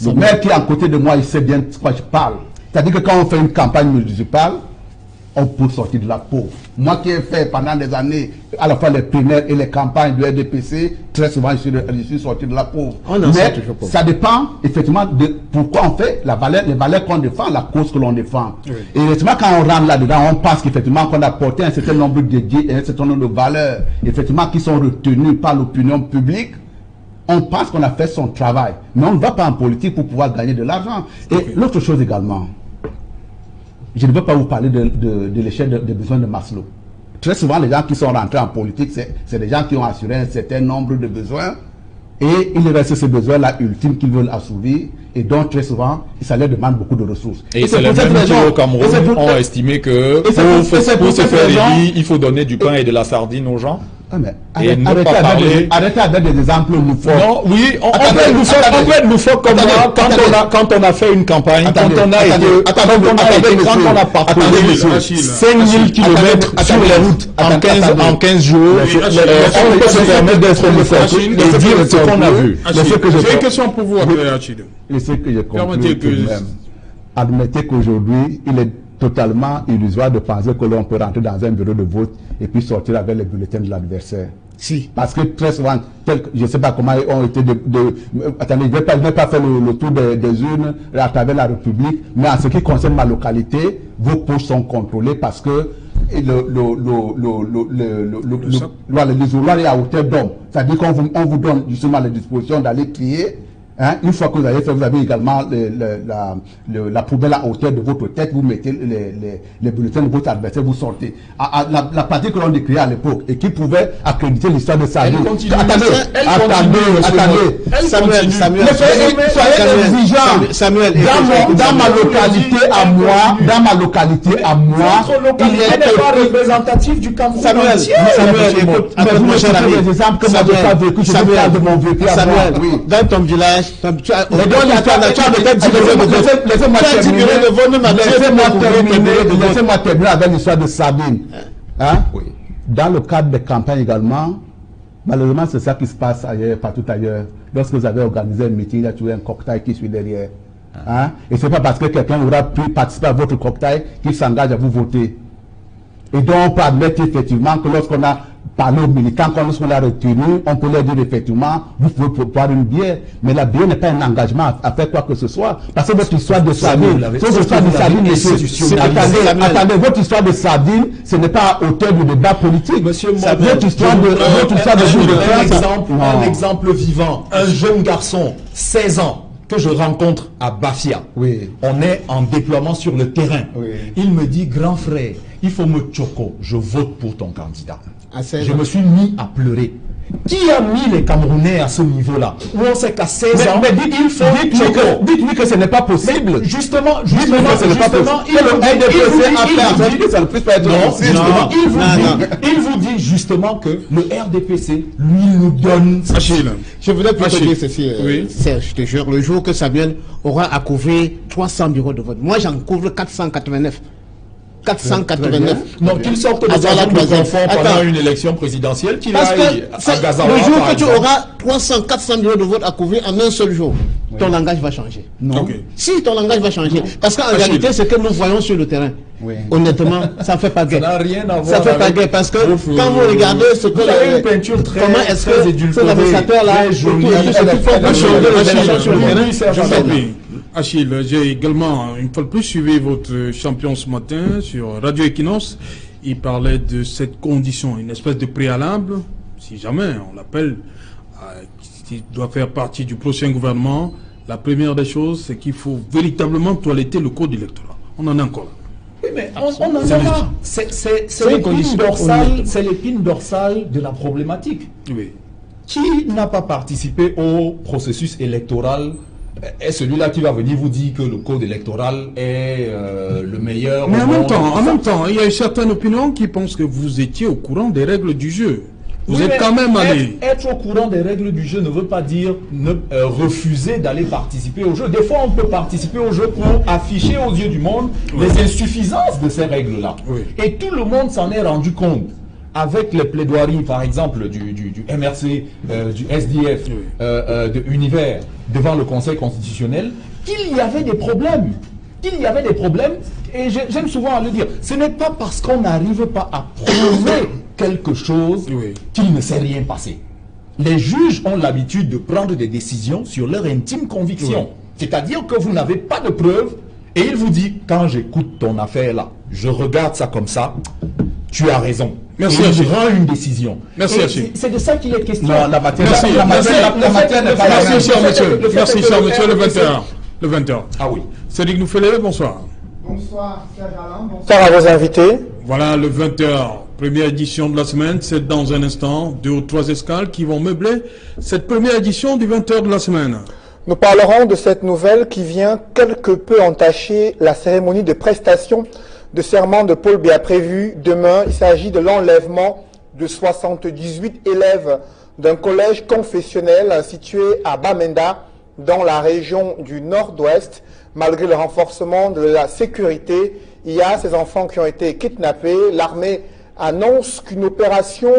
Le maire qui est à côté de moi, il sait bien de quoi je parle. C'est-à-dire que quand on fait une campagne municipale, on peut sortir de la pauvre. Moi qui ai fait pendant des années à la fois les primaires et les campagnes du RDPC, très souvent je suis sorti de la pauvre. Mais ça dépend effectivement de pourquoi on fait les valeurs qu'on défend, la cause que l'on défend. Oui. Et effectivement quand on rentre là-dedans, on pense qu'effectivement qu'on a porté un certain nombre d'idées et un certain nombre de valeurs, effectivement qui sont retenues par l'opinion publique. On pense qu'on a fait son travail. Mais on ne va pas en politique pour pouvoir gagner de l'argent. Et l'autre chose également, je ne veux pas vous parler de l'échelle des besoins de Maslow. Très souvent, les gens qui sont rentrés en politique, c'est des gens qui ont assuré un certain nombre de besoins et il reste ces besoins-là ultimes qu'ils veulent assouvir et donc très souvent, ça leur demande beaucoup de ressources. Et c'est les mêmes qui au Cameroun ont estimé que pour se faire élire, il faut donner du pain et de la sardine aux gens. Ah mais arrêtez avec des exemples loufoques. Non, oui, on peut être loufoque comme moi quand on a fait une campagne, quand on a parcouru 5000 km sur les routes en 15 jours, on peut se permettre d'être loufoque et dire ce qu'on a vu. J'ai une question pour vous, Achille. Et ce que je conclue tout de même. Admettez qu'aujourd'hui, il est totalement illusoire de penser que l'on peut rentrer dans un bureau de vote et puis sortir avec les bulletins de l'adversaire. Si. Parce que très souvent, je ne sais pas comment ont été attendez, je ne vais pas faire le tour des urnes à travers la République, mais en ce qui concerne ma localité, vos poches sont contrôlées parce que l'isoloir est à hauteur d'homme. C'est-à-dire qu'on vous donne justement les dispositions d'aller crier. Hein, une fois que vous avez fait, vous avez également la poubelle à hauteur de votre tête, vous mettez les bulletins de votre adversaire, vous sortez. La pratique que l'on décrivait à l'époque et qui pouvait accréditer l'histoire de sa vie. Attendez. Samuel, soyez exigeant. Dans ma localité à moi, il n'est pas représentatif du Cameroun. Samuel, écoute, vous me citez des exemples que moi je n'ai pas vécu, je parle de mon vécu à moi. Dans ton village, laissez-moi terminer avec l'histoire de Sabine. Hein? Oui. Dans le cadre des campagnes également, malheureusement c'est ça qui se passe ailleurs, partout ailleurs. Lorsque vous avez organisé un meeting, il y a toujours un cocktail qui suit derrière. Hein? Et c'est pas parce que quelqu'un aura pu participer à votre cocktail qu'il s'engage à vous voter. Et donc on peut admettre effectivement que lorsqu'on a parlé aux militants, quand lorsqu'on l'a retenu, on peut leur dire effectivement, vous pouvez boire une bière, mais la bière n'est pas un engagement à faire quoi que ce soit. Parce que votre histoire de Sabine, votre histoire de Sabine, ce n'est pas à hauteur du débat politique. Monsieur votre histoire de un exemple vivant, un jeune garçon, 16 ans, que je rencontre à Bafia. Oui. On est en déploiement sur le terrain. Oui. Il me dit, grand frère, il faut me choco, je vote pour ton candidat. Je me suis mis à pleurer. Qui a mis les Camerounais à ce niveau-là? Où on sait qu'à 16 ans, dites-lui que ce n'est pas possible. Mais justement, il vous dit justement que le RDPC, lui, nous donne... Je voudrais plutôt dire ceci, Serge, je te jure, le jour que Samuel aura à couvrir 300 bureaux de vote. Moi, j'en couvre 489. 489. Non, qu'il sorte de Avoir sa la zone de troisième. confort pendant Attends. une élection présidentielle, qu'il Parce aille que à Gazawa, le jour par que tu exemple. auras 300, 400 millions de votes à couvrir en un seul jour, ton langage va changer. Non. Ok. Si, ton langage va changer. Parce qu'en Achille. réalité, ce que nous voyons sur le terrain, Oui. honnêtement, ça ne fait pas Ça guère. n'a rien à voir Ça ne fait pas avec guère parce que vos- quand vous regardez ce que Vous avez une peinture très- comment est-ce très que édulcorée, ces administrateurs-là, très jolie. tout ce qui font pour changer les Achille, élections sur le terrain, oui, c'est je ça. t'en prie. Achille, j'ai également une fois de plus suivi votre champion ce matin sur Radio Equinox. Il parlait de cette condition, une espèce de préalable, si jamais on l'appelle, qui doit faire partie du prochain gouvernement. La première des choses, c'est qu'il faut véritablement toiletter le code électoral. On en est encore là. Oui, mais on en a marre. C'est une l'épine condition dorsale, honnête. c'est l'épine dorsale de la problématique. Oui. Qui n'a pas participé au processus électoral est celui-là qui va venir vous dire que le code électoral est le meilleur. Mais au monde. en même temps, il y a une certaine opinion qui pense que vous étiez au courant des règles du jeu. Vous Oui, êtes mais quand même allé. Être au courant des règles du jeu ne veut pas dire refuser d'aller participer au jeu. Des fois, on peut participer au jeu pour afficher aux yeux du monde les insuffisances de ces règles-là. Oui. Et tout le monde s'en est rendu compte. Avec les plaidoiries, par exemple, du MRC, du SDF, Oui. de Univers, devant le Conseil constitutionnel, qu'il y avait des problèmes. Et j'aime souvent le dire, ce n'est pas parce qu'on n'arrive pas à prouver quelque chose Oui. qu'il ne s'est rien passé. Les juges ont l'habitude de prendre des décisions sur leur intime conviction. Oui. C'est-à-dire que vous n'avez pas de preuves et il vous dit, quand j'écoute ton affaire là, je regarde ça comme ça, tu as raison. Merci, et il Achille. rend une décision. Merci, Et Achille. c'est de ça qu'il est question. Non, la matière, Merci, la merci. matière, la matière n'est pas la même. Merci, cher monsieur. le fait Merci, que cher le monsieur, le RDC 21. Le 21. Ah oui. Cédric Nouffelé, bonsoir. Bonsoir Serge Alain, bonsoir à vos invités. Voilà le 20h, première édition de la semaine. C'est dans un instant 2 ou 3 escales qui vont meubler cette première édition du 20h de la semaine. Nous parlerons de cette nouvelle qui vient quelque peu entacher la cérémonie de prestation de serment de Paul Biya prévue demain. Il s'agit de l'enlèvement de 78 élèves d'un collège confessionnel situé à Bamenda, dans la région du Nord-Ouest. Malgré le renforcement de la sécurité, il y a ces enfants qui ont été kidnappés. L'armée annonce qu'une opération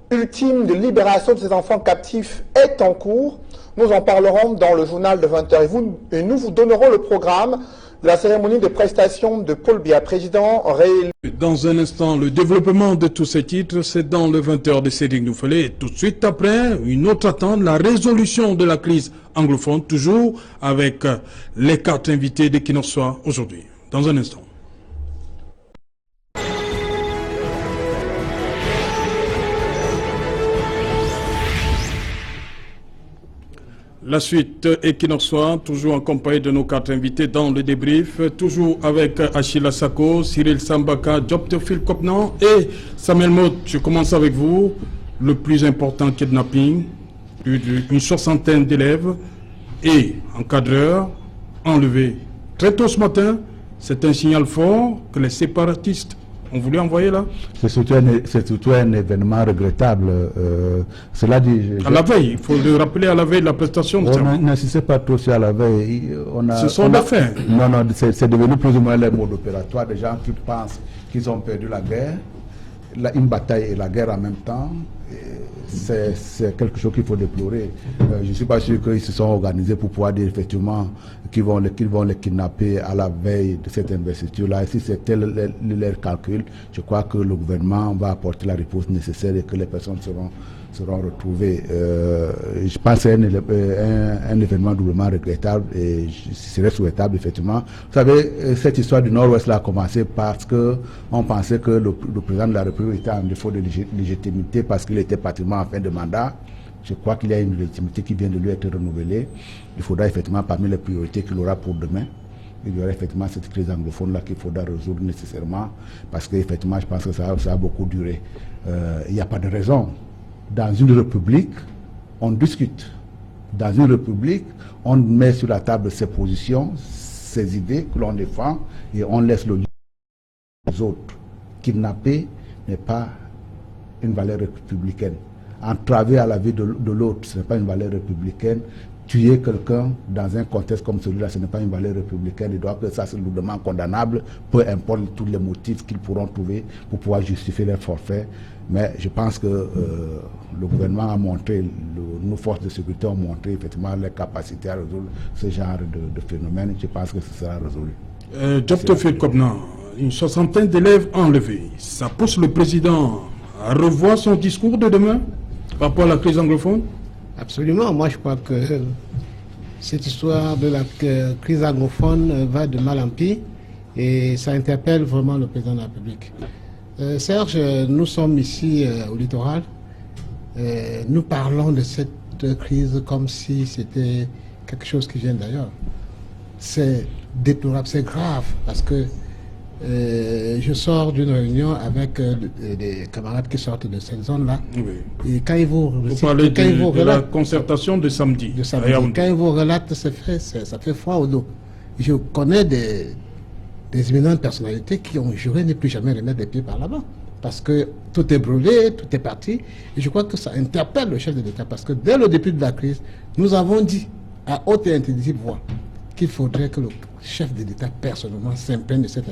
ultime de libération de ces enfants captifs est en cours. Nous en parlerons dans le journal de 20h et nous vous donnerons le programme de la cérémonie de prestation de Paul Biya, président réélu. Dans un instant, le développement de tous ces titres, c'est dans le 20h de Cédric Nouffelé. Et tout de suite après, une autre attente, la résolution de la crise anglophone, toujours avec les 4 invités d'Equinox Soir aujourd'hui. Dans un instant. La suite Equinox Soir, toujours accompagné de nos 4 invités dans le débrief, toujours avec Achille Assako, Cyril Sambaka, Diop Théophile Kopnan et Samuel Mott. Je commence avec vous. Le plus important kidnapping, plus d'une 60aine d'élèves et encadreurs enlevés très tôt ce matin. C'est un signal fort que les séparatistes ont voulu envoyer là. C'est surtout un événement regrettable. Cela dit, À la veille, il faut le rappeler, à la veille de la prestation de serment. n'insistez pas trop sur la veille. Ce sont des faits. Non, c'est devenu plus ou moins le mode opératoire des gens qui pensent qu'ils ont perdu la guerre, une bataille et la guerre en même temps. C'est quelque chose qu'il faut déplorer. Je ne suis pas sûr qu'ils se sont organisés pour pouvoir dire effectivement qu'ils vont les kidnapper à la veille de cette investiture-là. Et si c'était leur calcul, je crois que le gouvernement va apporter la réponse nécessaire et que les personnes seront retrouvées. Je pense que c'est un événement doublement regrettable et ce serait souhaitable effectivement. Vous savez, cette histoire du Nord-Ouest a commencé parce que on pensait que le président de la République était en défaut de légitimité parce qu'il était pratiquement en fin de mandat. Je crois qu'il y a une légitimité qui vient de lui être renouvelée. Il faudra effectivement, parmi les priorités qu'il aura pour demain, il y aura effectivement cette crise anglophone-là qu'il faudra résoudre nécessairement parce qu'effectivement, je pense que ça a beaucoup duré. Il n'y a pas de raison. Dans une république, on discute. Dans une république, on met sur la table ses positions, ses idées que l'on défend et on laisse le lieu aux autres. Kidnapper n'est pas une valeur républicaine. Entraver à la vie de l'autre, ce n'est pas une valeur républicaine. tuer quelqu'un dans un contexte comme celui-là, ce n'est pas une valeur républicaine. Il doit que ça c'est lourdement condamnable, peu importe tous les motifs qu'ils pourront trouver pour pouvoir justifier leur forfait. Mais je pense que le gouvernement a montré, nos forces de sécurité ont montré effectivement leur capacité à résoudre ce genre de phénomène. Je pense que ce sera résolu. Dr. Kobna, une soixantaine d'élèves enlevés. Ça pousse le président à revoir son discours de demain par rapport à la crise anglophone? Absolument. Moi, je crois que cette histoire de la crise anglophone va de mal en pire et ça interpelle vraiment le président de la République. Serge, nous sommes ici au littoral. Nous parlons de cette crise comme si c'était quelque chose qui vient d'ailleurs. C'est déplorable, c'est grave parce que je sors d'une réunion avec des camarades qui sortent de cette zone-là. Oui. Et quand ils vous parlez de la concertation de samedi. Quand ils vous relatent ces faits, ça fait froid au dos. Je connais des éminentes personnalités qui ont juré ne plus jamais remettre les pieds par là-bas. Parce que tout est brûlé, tout est parti. Et je crois que ça interpelle le chef de l'État. Parce que dès le début de la crise, nous avons dit à haute et intelligible voix qu'il faudrait que le chef de l'État personnellement s'imprègne de cette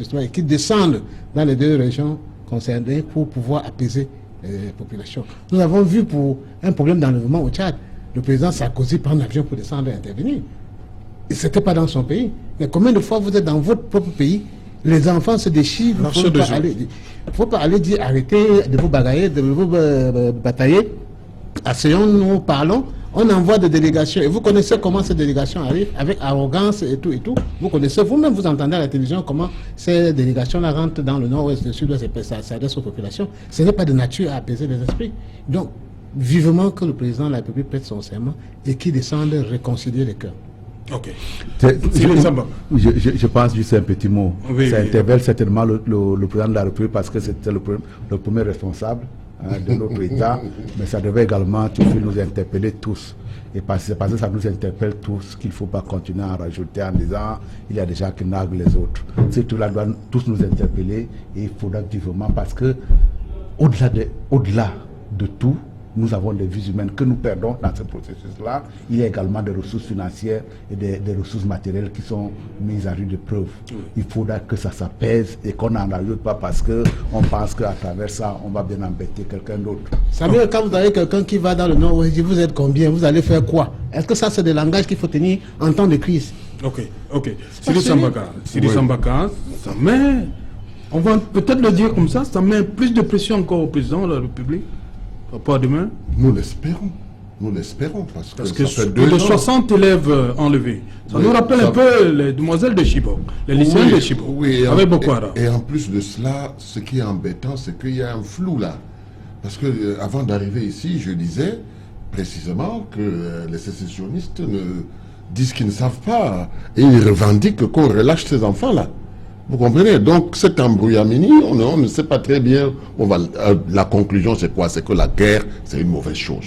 histoire et qu'il descende dans les deux régions concernées pour pouvoir apaiser les populations. Nous avons vu pour un problème d'enlèvement au Tchad, le président Sarkozy prend l'avion pour descendre et intervenir. Et ce n'était pas dans son pays. Mais combien de fois vous êtes dans votre propre pays, les enfants se déchirent, il ne faut pas aller dire arrêtez de vous bagailler, de vous batailler. Asseyons-nous, parlons. On envoie des délégations et vous connaissez comment ces délégations arrivent avec arrogance et tout. Vous connaissez vous-même, vous entendez à la télévision comment ces délégations-là rentrent dans le nord-ouest, le sud-ouest et ça s'adresse aux populations. Ce n'est pas de nature à apaiser les esprits. Donc, vivement que le président de la République prête son serment et qu'il descende réconcilier les cœurs. Ok. Je pense juste un petit mot. Oui, ça oui, interpelle certainement le président de la République parce que c'était le premier responsable de notre État, mais ça devait également nous interpeller tous. Et parce que ça nous interpelle tous qu'il ne faut pas continuer à rajouter en disant il y a des gens qui narguent les autres. Ces trucs-là doivent tous nous interpeller et il faudra vivement parce que au-delà de tout, nous avons des vies humaines que nous perdons dans ce processus-là. Il y a également des ressources financières et des ressources matérielles qui sont mises à rude épreuve. Il faudra que ça s'apaise et qu'on n'en rajoute pas parce qu'on pense qu'à travers ça, on va bien embêter quelqu'un d'autre. Samuel, quand vous avez quelqu'un qui va dans le nord, vous êtes combien? Vous allez faire quoi? Est-ce que ça, c'est des langages qu'il faut tenir en temps de crise? Ok. Siri Sambaka, ça met, on va peut-être le dire comme ça plus de pression encore au président de la République. Pas demain. Nous l'espérons, parce que ça fait plus de 60 élèves enlevés. Ça nous rappelle un peu les demoiselles de Chibok, les lycéens de Chibok, avec Boko Haram. Et en plus de cela, ce qui est embêtant, c'est qu'il y a un flou là. Parce que avant d'arriver ici, je disais précisément que les sécessionnistes disent qu'ils ne savent pas. Et ils revendiquent qu'on relâche ces enfants-là. Vous comprenez? Donc, cet embrouillamini, on ne sait pas très bien. La conclusion, c'est quoi? C'est que la guerre, c'est une mauvaise chose.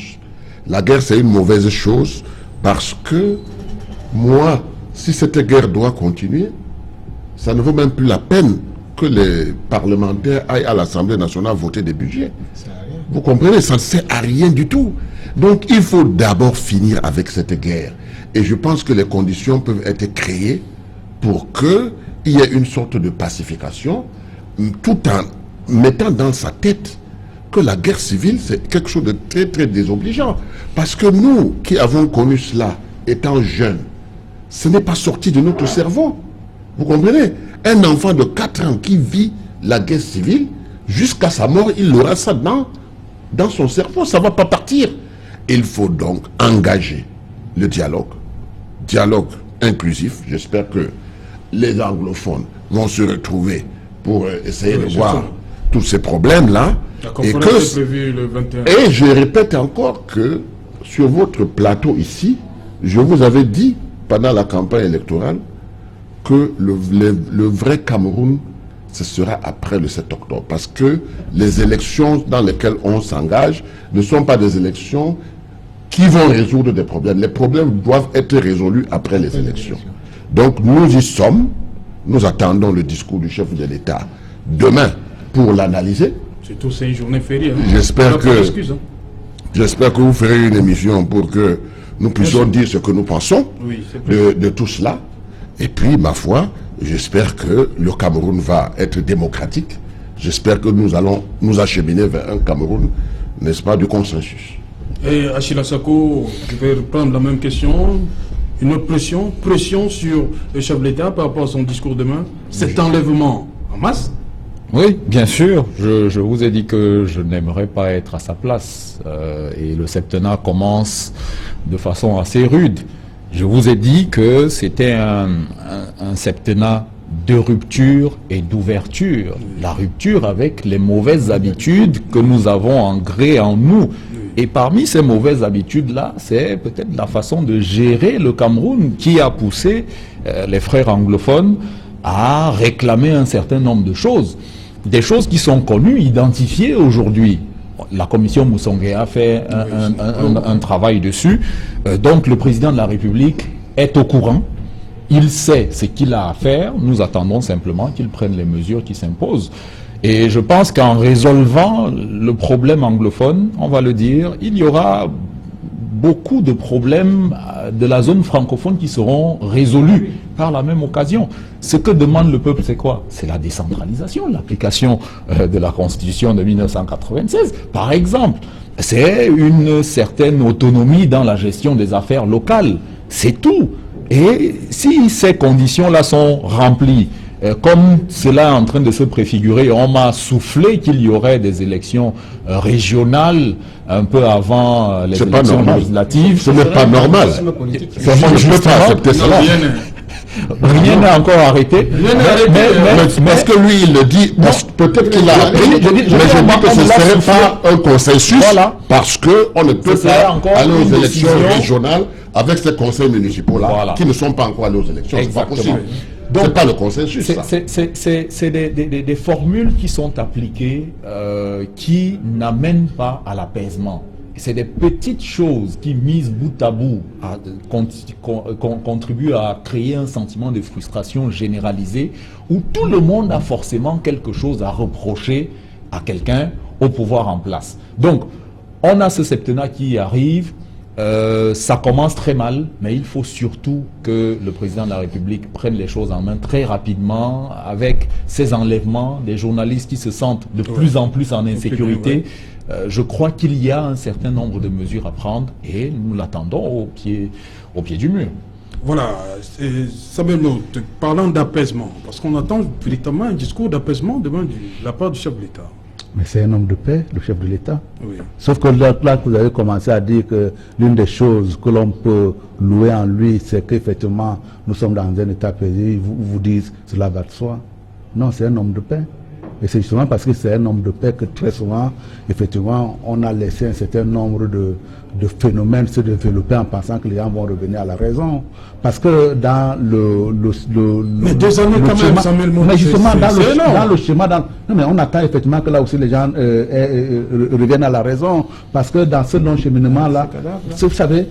La guerre, c'est une mauvaise chose parce que, moi, si cette guerre doit continuer, ça ne vaut même plus la peine que les parlementaires aillent à l'Assemblée nationale voter des budgets. Vous comprenez? Ça ne sert à rien du tout. Donc, il faut d'abord finir avec cette guerre. Et je pense que les conditions peuvent être créées pour que il y a une sorte de pacification, tout en mettant dans sa tête que la guerre civile, c'est quelque chose de très, très désobligeant. Parce que nous, qui avons connu cela, étant jeunes, ce n'est pas sorti de notre cerveau. Vous comprenez? Un enfant de 4 ans qui vit la guerre civile, jusqu'à sa mort, il aura ça dans son cerveau. Ça ne va pas partir. Il faut donc engager le dialogue inclusif. J'espère que les anglophones vont se retrouver pour essayer de voir tous ces problèmes-là. Et je répète encore que sur votre plateau ici, je vous avais dit pendant la campagne électorale que le vrai Cameroun, ce sera après le 7 octobre. Parce que les élections dans lesquelles on s'engage ne sont pas des élections qui vont résoudre des problèmes. Les problèmes doivent être résolus après les élections. Donc nous y sommes, nous attendons le discours du chef de l'État demain pour l'analyser. Surtout c'est une journée fériée. J'espère que vous ferez une émission pour que nous puissions dire ce que nous pensons de tout cela. Et puis, ma foi, j'espère que le Cameroun va être démocratique. J'espère que nous allons nous acheminer vers un Cameroun, n'est-ce pas, du consensus. Et Achille Sako, je vais reprendre la même question. Une autre pression sur le chef de l'État par rapport à son discours demain. Cet enlèvement en masse. Oui, bien sûr. Je vous ai dit que je n'aimerais pas être à sa place. Et le septennat commence de façon assez rude. Je vous ai dit que c'était un septennat de rupture et d'ouverture. La rupture avec les mauvaises habitudes que nous avons ancrées en nous. Et parmi ces mauvaises habitudes-là, c'est peut-être la façon de gérer le Cameroun qui a poussé les frères anglophones à réclamer un certain nombre de choses. Des choses qui sont connues, identifiées aujourd'hui. La commission Moussongué a fait un travail dessus. Donc le président de la République est au courant. Il sait ce qu'il a à faire. Nous attendons simplement qu'il prenne les mesures qui s'imposent. Et je pense qu'en résolvant le problème anglophone, on va le dire, il y aura beaucoup de problèmes de la zone francophone qui seront résolus par la même occasion. Ce que demande le peuple, c'est quoi? C'est la décentralisation, l'application de la Constitution de 1996, par exemple. C'est une certaine autonomie dans la gestion des affaires locales. C'est tout. Et si ces conditions-là sont remplies, comme cela est en train de se préfigurer, on m'a soufflé qu'il y aurait des élections régionales un peu avant les élections législatives. Ce n'est pas normal. Je ne peux pas accepter cela. Rien n'est encore arrêté. Parce que lui, il le dit, peut-être qu'il a arrêté, mais je dis que ce ne serait pas un consensus, parce qu'on ne peut pas aller aux élections régionales avec ces conseils municipaux-là, qui ne sont pas encore allés aux élections. C'est pas possible. Donc, c'est pas le consensus. C'est des formules qui sont appliquées qui n'amènent pas à l'apaisement. C'est des petites choses qui, mises bout à bout, contribuent à créer un sentiment de frustration généralisée où tout le monde a forcément quelque chose à reprocher à quelqu'un au pouvoir en place. Donc, on a ce septennat qui arrive. Ça commence très mal, mais il faut surtout que le président de la République prenne les choses en main très rapidement avec ces enlèvements, des journalistes qui se sentent de plus en plus en insécurité. Je crois qu'il y a un certain nombre de mesures à prendre et nous l'attendons au pied du mur. Voilà, Samuel Note, parlant d'apaisement, parce qu'on attend véritablement un discours d'apaisement demain de la part du chef de l'État. Mais c'est un homme de paix, le chef de l'État. Oui. Sauf que là, vous avez commencé à dire que l'une des choses que l'on peut louer en lui, c'est qu'effectivement, nous sommes dans un État paisible. Vous dites, cela va de soi. Non, c'est un homme de paix. Et c'est justement parce que c'est un homme de paix que très souvent, effectivement, on a laissé un certain nombre de phénomènes se développer en pensant que les gens vont revenir à la raison. Parce que dans mais 2 années quand même, Samuel Mout. Mais justement, dans le schéma, non, mais on attend effectivement que là aussi les gens reviennent à la raison. Parce que dans ce non-cheminement-là, vous savez,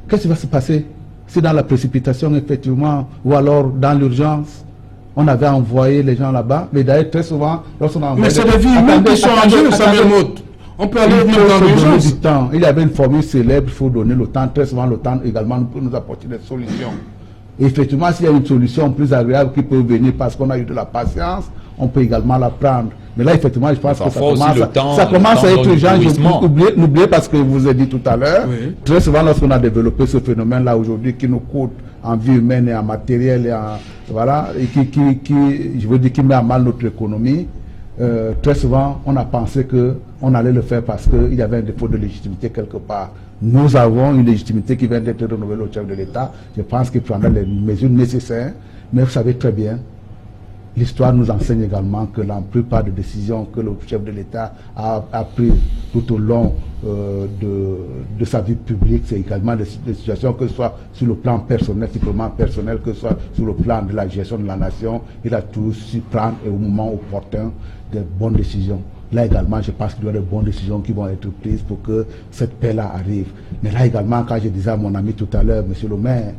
qu'est-ce qui va se passer si dans la précipitation, effectivement, ou alors dans l'urgence, on avait envoyé les gens là-bas, mais d'ailleurs très souvent, lorsqu'on a envoyé... Mais c'est des vies humaines qui sont en jeu, Samuel Mout. On peut aller dans l'urgence. Il y avait une formule célèbre, il faut donner le temps. Très souvent, le temps également peut nous apporter des solutions. Et effectivement, s'il y a une solution plus agréable qui peut venir parce qu'on a eu de la patience, on peut également la prendre. Mais là, effectivement, je pense que ça commence à être urgent. N'oubliez pas ce que je vous ai dit tout à l'heure. Oui. Très souvent, lorsqu'on a développé ce phénomène-là aujourd'hui qui nous coûte en vie humaine et en matériel, et voilà, et qui met à mal notre économie, très souvent, on a pensé qu'on allait le faire parce qu'il y avait un défaut de légitimité quelque part. Nous avons une légitimité qui vient d'être renouvelée au chef de l'État. Je pense qu'il prendra les mesures nécessaires. Mais vous savez très bien, l'histoire nous enseigne également que la plupart des décisions que le chef de l'État a prises tout au long de sa vie publique, c'est également des situations, que ce soit sur le plan personnel, simplement personnel, que ce soit sur le plan de la gestion de la nation. Il a toujours su prendre au moment opportun de bonnes décisions. Là également, je pense qu'il y aura de bonnes décisions qui vont être prises pour que cette paix-là arrive. Mais là également, quand je disais à mon ami tout à l'heure, monsieur le maire,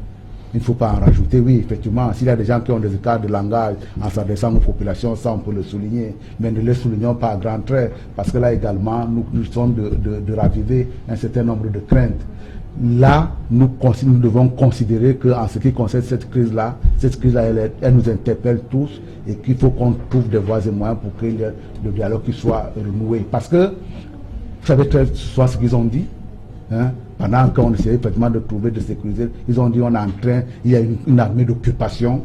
il ne faut pas en rajouter, oui, effectivement. S'il y a des gens qui ont des écarts de langage en s'adressant aux populations, ça on peut le souligner. Mais ne le soulignons pas à grands traits, parce que là également, nous sommes de raviver un certain nombre de craintes. là, nous devons considérer qu'en ce qui concerne cette crise-là, elle nous interpelle tous et qu'il faut qu'on trouve des voies et moyens pour que le dialogue qui soit renoué. Parce que, vous savez très souvent ce qu'ils ont dit, hein, pendant qu'on essayait effectivement de trouver, de sécuriser, ils ont dit on est en train, il y a une armée d'occupation,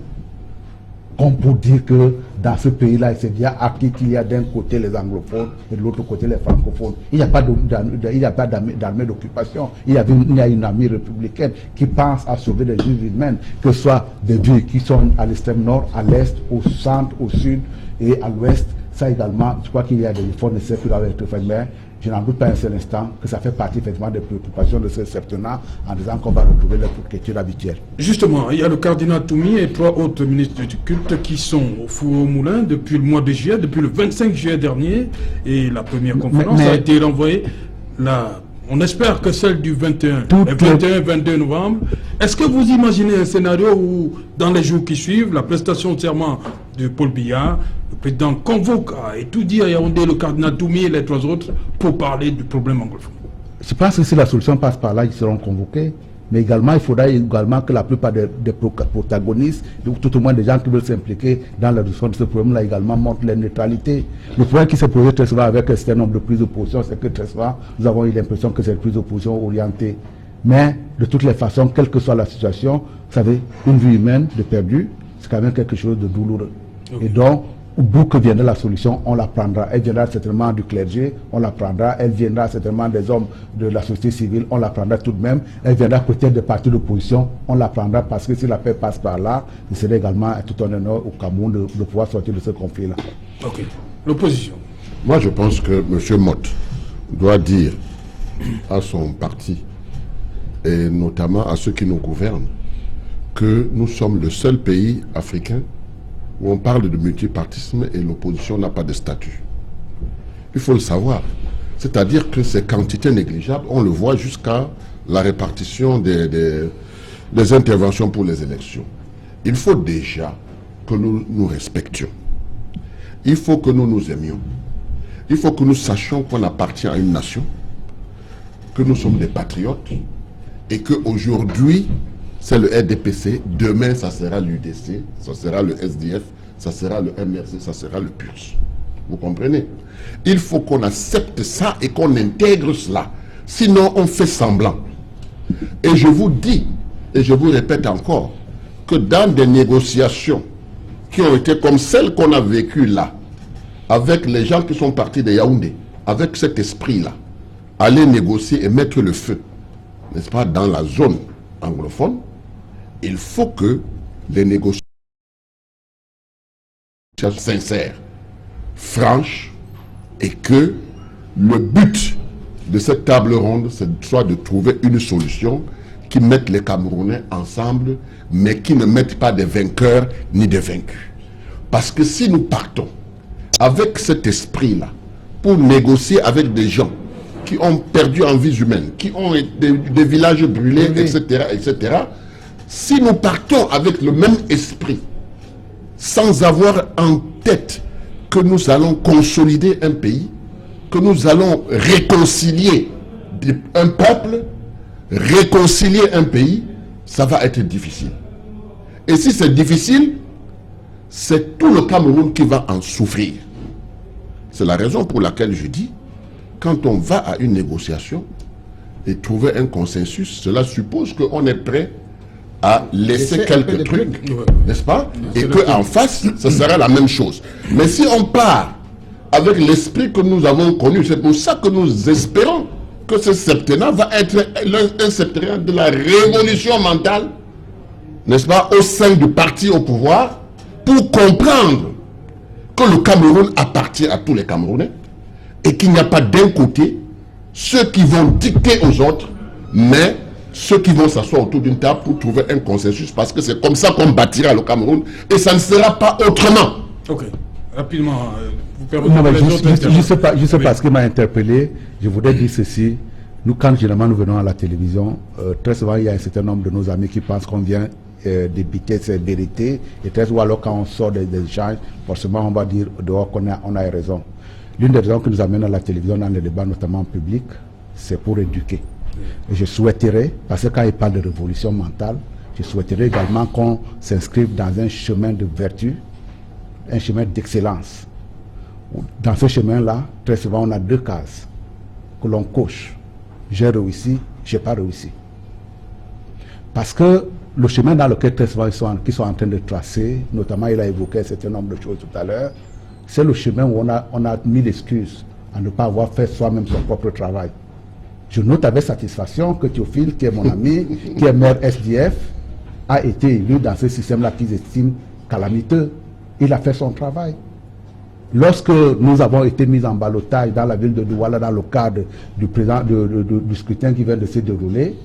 comme pour dire que dans ce pays-là, il s'est déjà acquis qu'il y a d'un côté les anglophones et de l'autre côté les francophones. Il n'y a pas d'armée d'occupation. Il y a une armée républicaine qui pense à sauver des vies humaines, que ce soit des vies qui sont à l'extrême nord, à l'est, au centre, au sud et à l'ouest. Ça également, je crois qu'il y a des efforts nécessaires qui doivent être faits, mais je n'en doute pas un seul instant que ça fait partie effectivement des préoccupations de ce septennat en disant qu'on va retrouver leur culture habituelle. Justement, il y a le cardinal Toumi et 3 autres ministres du culte qui sont au four au moulin depuis le mois de juillet, depuis le 25 juillet dernier, et la première conférence a été renvoyée là. On espère que celle du 21-22 novembre. Est-ce que vous imaginez un scénario où, dans les jours qui suivent, la prestation de serment de Paul Biya, le président convoque à étudier à Yaoundé le cardinal Toumi et les 3 autres pour parler du problème anglophone? Je pense que si la solution passe par là, ils seront convoqués. Mais également, il faudra également que la plupart des protagonistes, ou tout au moins des gens qui veulent s'impliquer dans la résolution de ce problème-là, également montrent leur neutralité. Le problème qui s'est posé très souvent avec un certain nombre de prises de position, c'est que très souvent, nous avons eu l'impression que c'est une prise de position orientée. Mais, de toutes les façons, quelle que soit la situation, vous savez, une vie humaine de perdue, c'est quand même quelque chose de douloureux. Okay. Et donc, d'où que viendra la solution, on la prendra. Elle viendra certainement du clergé, on la prendra. Elle viendra certainement des hommes de la société civile, on la prendra tout de même. Elle viendra peut-être des partis d'opposition, on la prendra parce que si la paix passe par là, il serait également tout un honneur au Cameroun de pouvoir sortir de ce conflit-là. Ok. L'opposition. Moi, je pense que M. Mott doit dire à son parti, et notamment à ceux qui nous gouvernent, que nous sommes le seul pays africain où on parle de multipartisme et l'opposition n'a pas de statut. Il faut le savoir. C'est-à-dire que ces quantités négligeables, on le voit jusqu'à la répartition des interventions pour les élections. Il faut déjà que nous nous respections. Il faut que nous nous aimions. Il faut que nous sachions qu'on appartient à une nation, que nous sommes des patriotes et qu'aujourd'hui, c'est le RDPC, demain ça sera l'UDC, ça sera le SDF, ça sera le MRC, ça sera le PURS. Vous comprenez? Il faut qu'on accepte ça et qu'on intègre cela. Sinon, on fait semblant. Et je vous dis, et je vous répète encore, que dans des négociations qui ont été comme celles qu'on a vécues là, avec les gens qui sont partis de Yaoundé, avec cet esprit-là, aller négocier et mettre le feu, n'est-ce pas, dans la zone anglophone, il faut que les négociations sincères, franches, et que le but de cette table ronde soit de trouver une solution qui mette les Camerounais ensemble, mais qui ne mette pas des vainqueurs ni des vaincus. Parce que si nous partons avec cet esprit-là pour négocier avec des gens qui ont perdu en vies humaines, qui ont des villages brûlés, etc., etc., si nous partons avec le même esprit, sans avoir en tête que nous allons consolider un pays, que nous allons réconcilier un peuple, réconcilier un pays, ça va être difficile. Et si c'est difficile, c'est tout le Cameroun qui va en souffrir. C'est la raison pour laquelle je dis, quand on va à une négociation et trouver un consensus, cela suppose qu'on est prêt à laisser quelques trucs, n'est-ce pas? Et qu'en face, ce sera la même chose. Mais si on part avec l'esprit que nous avons connu, c'est pour ça que nous espérons que ce septennat va être un septennat de la révolution mentale, n'est-ce pas, au sein du parti au pouvoir, pour comprendre que le Cameroun appartient à tous les Camerounais et qu'il n'y a pas d'un côté ceux qui vont dicter aux autres, mais ceux qui vont s'asseoir autour d'une table pour trouver un consensus, parce que c'est comme ça qu'on bâtira le Cameroun et ça ne sera pas autrement. Ok, rapidement, vous permettez je sais pas ce qui m'a interpellé. Je voudrais dire ceci. Nous, quand généralement nous venons à la télévision, très souvent il y a un certain nombre de nos amis qui pensent qu'on vient débiter ces vérités, et très souvent alors quand on sort des échanges, forcément on va dire dehors qu'on a raison. L'une des raisons qui nous amène à la télévision dans les débats, notamment en public, c'est pour éduquer. Et je souhaiterais, parce que quand il parle de révolution mentale, je souhaiterais également qu'on s'inscrive dans un chemin de vertu, un chemin d'excellence. Dans ce chemin-là, très souvent, on a 2 cases que l'on coche. J'ai réussi, j'ai pas réussi. Parce que le chemin dans lequel très souvent ils sont en train de tracer, notamment il a évoqué un certain nombre de choses tout à l'heure, c'est le chemin où on a mis l'excuse à ne pas avoir fait soi-même son propre travail. Je note avec satisfaction que Théophile, qui est mon ami, qui est maire SDF, a été élu dans ce système-là qu'ils estiment calamiteux. Il a fait son travail. Lorsque nous avons été mis en ballottage dans la ville de Douala dans le cadre du scrutin qui vient de se dérouler,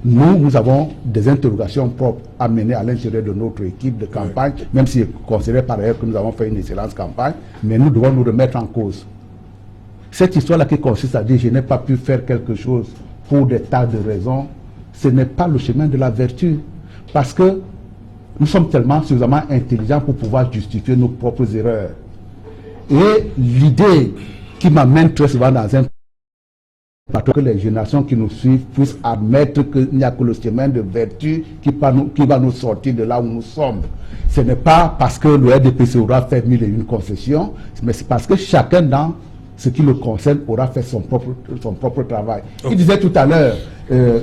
nous avons des interrogations propres à mener à l'intérieur de notre équipe de campagne, même si considéré par ailleurs que nous avons fait une excellente campagne, mais nous devons nous remettre en cause. Cette histoire-là qui consiste à dire je n'ai pas pu faire quelque chose pour des tas de raisons, ce n'est pas le chemin de la vertu. Parce que nous sommes suffisamment intelligents pour pouvoir justifier nos propres erreurs. Et l'idée qui m'amène très souvent dans un plateau, que les générations qui nous suivent puissent admettre qu'il n'y a que le chemin de vertu qui va nous sortir de là où nous sommes. Ce n'est pas parce que le RDPC aura fait 1001 concessions, mais c'est parce que chacun dans ce qui le concerne aura fait son propre travail. Il disait tout à l'heure,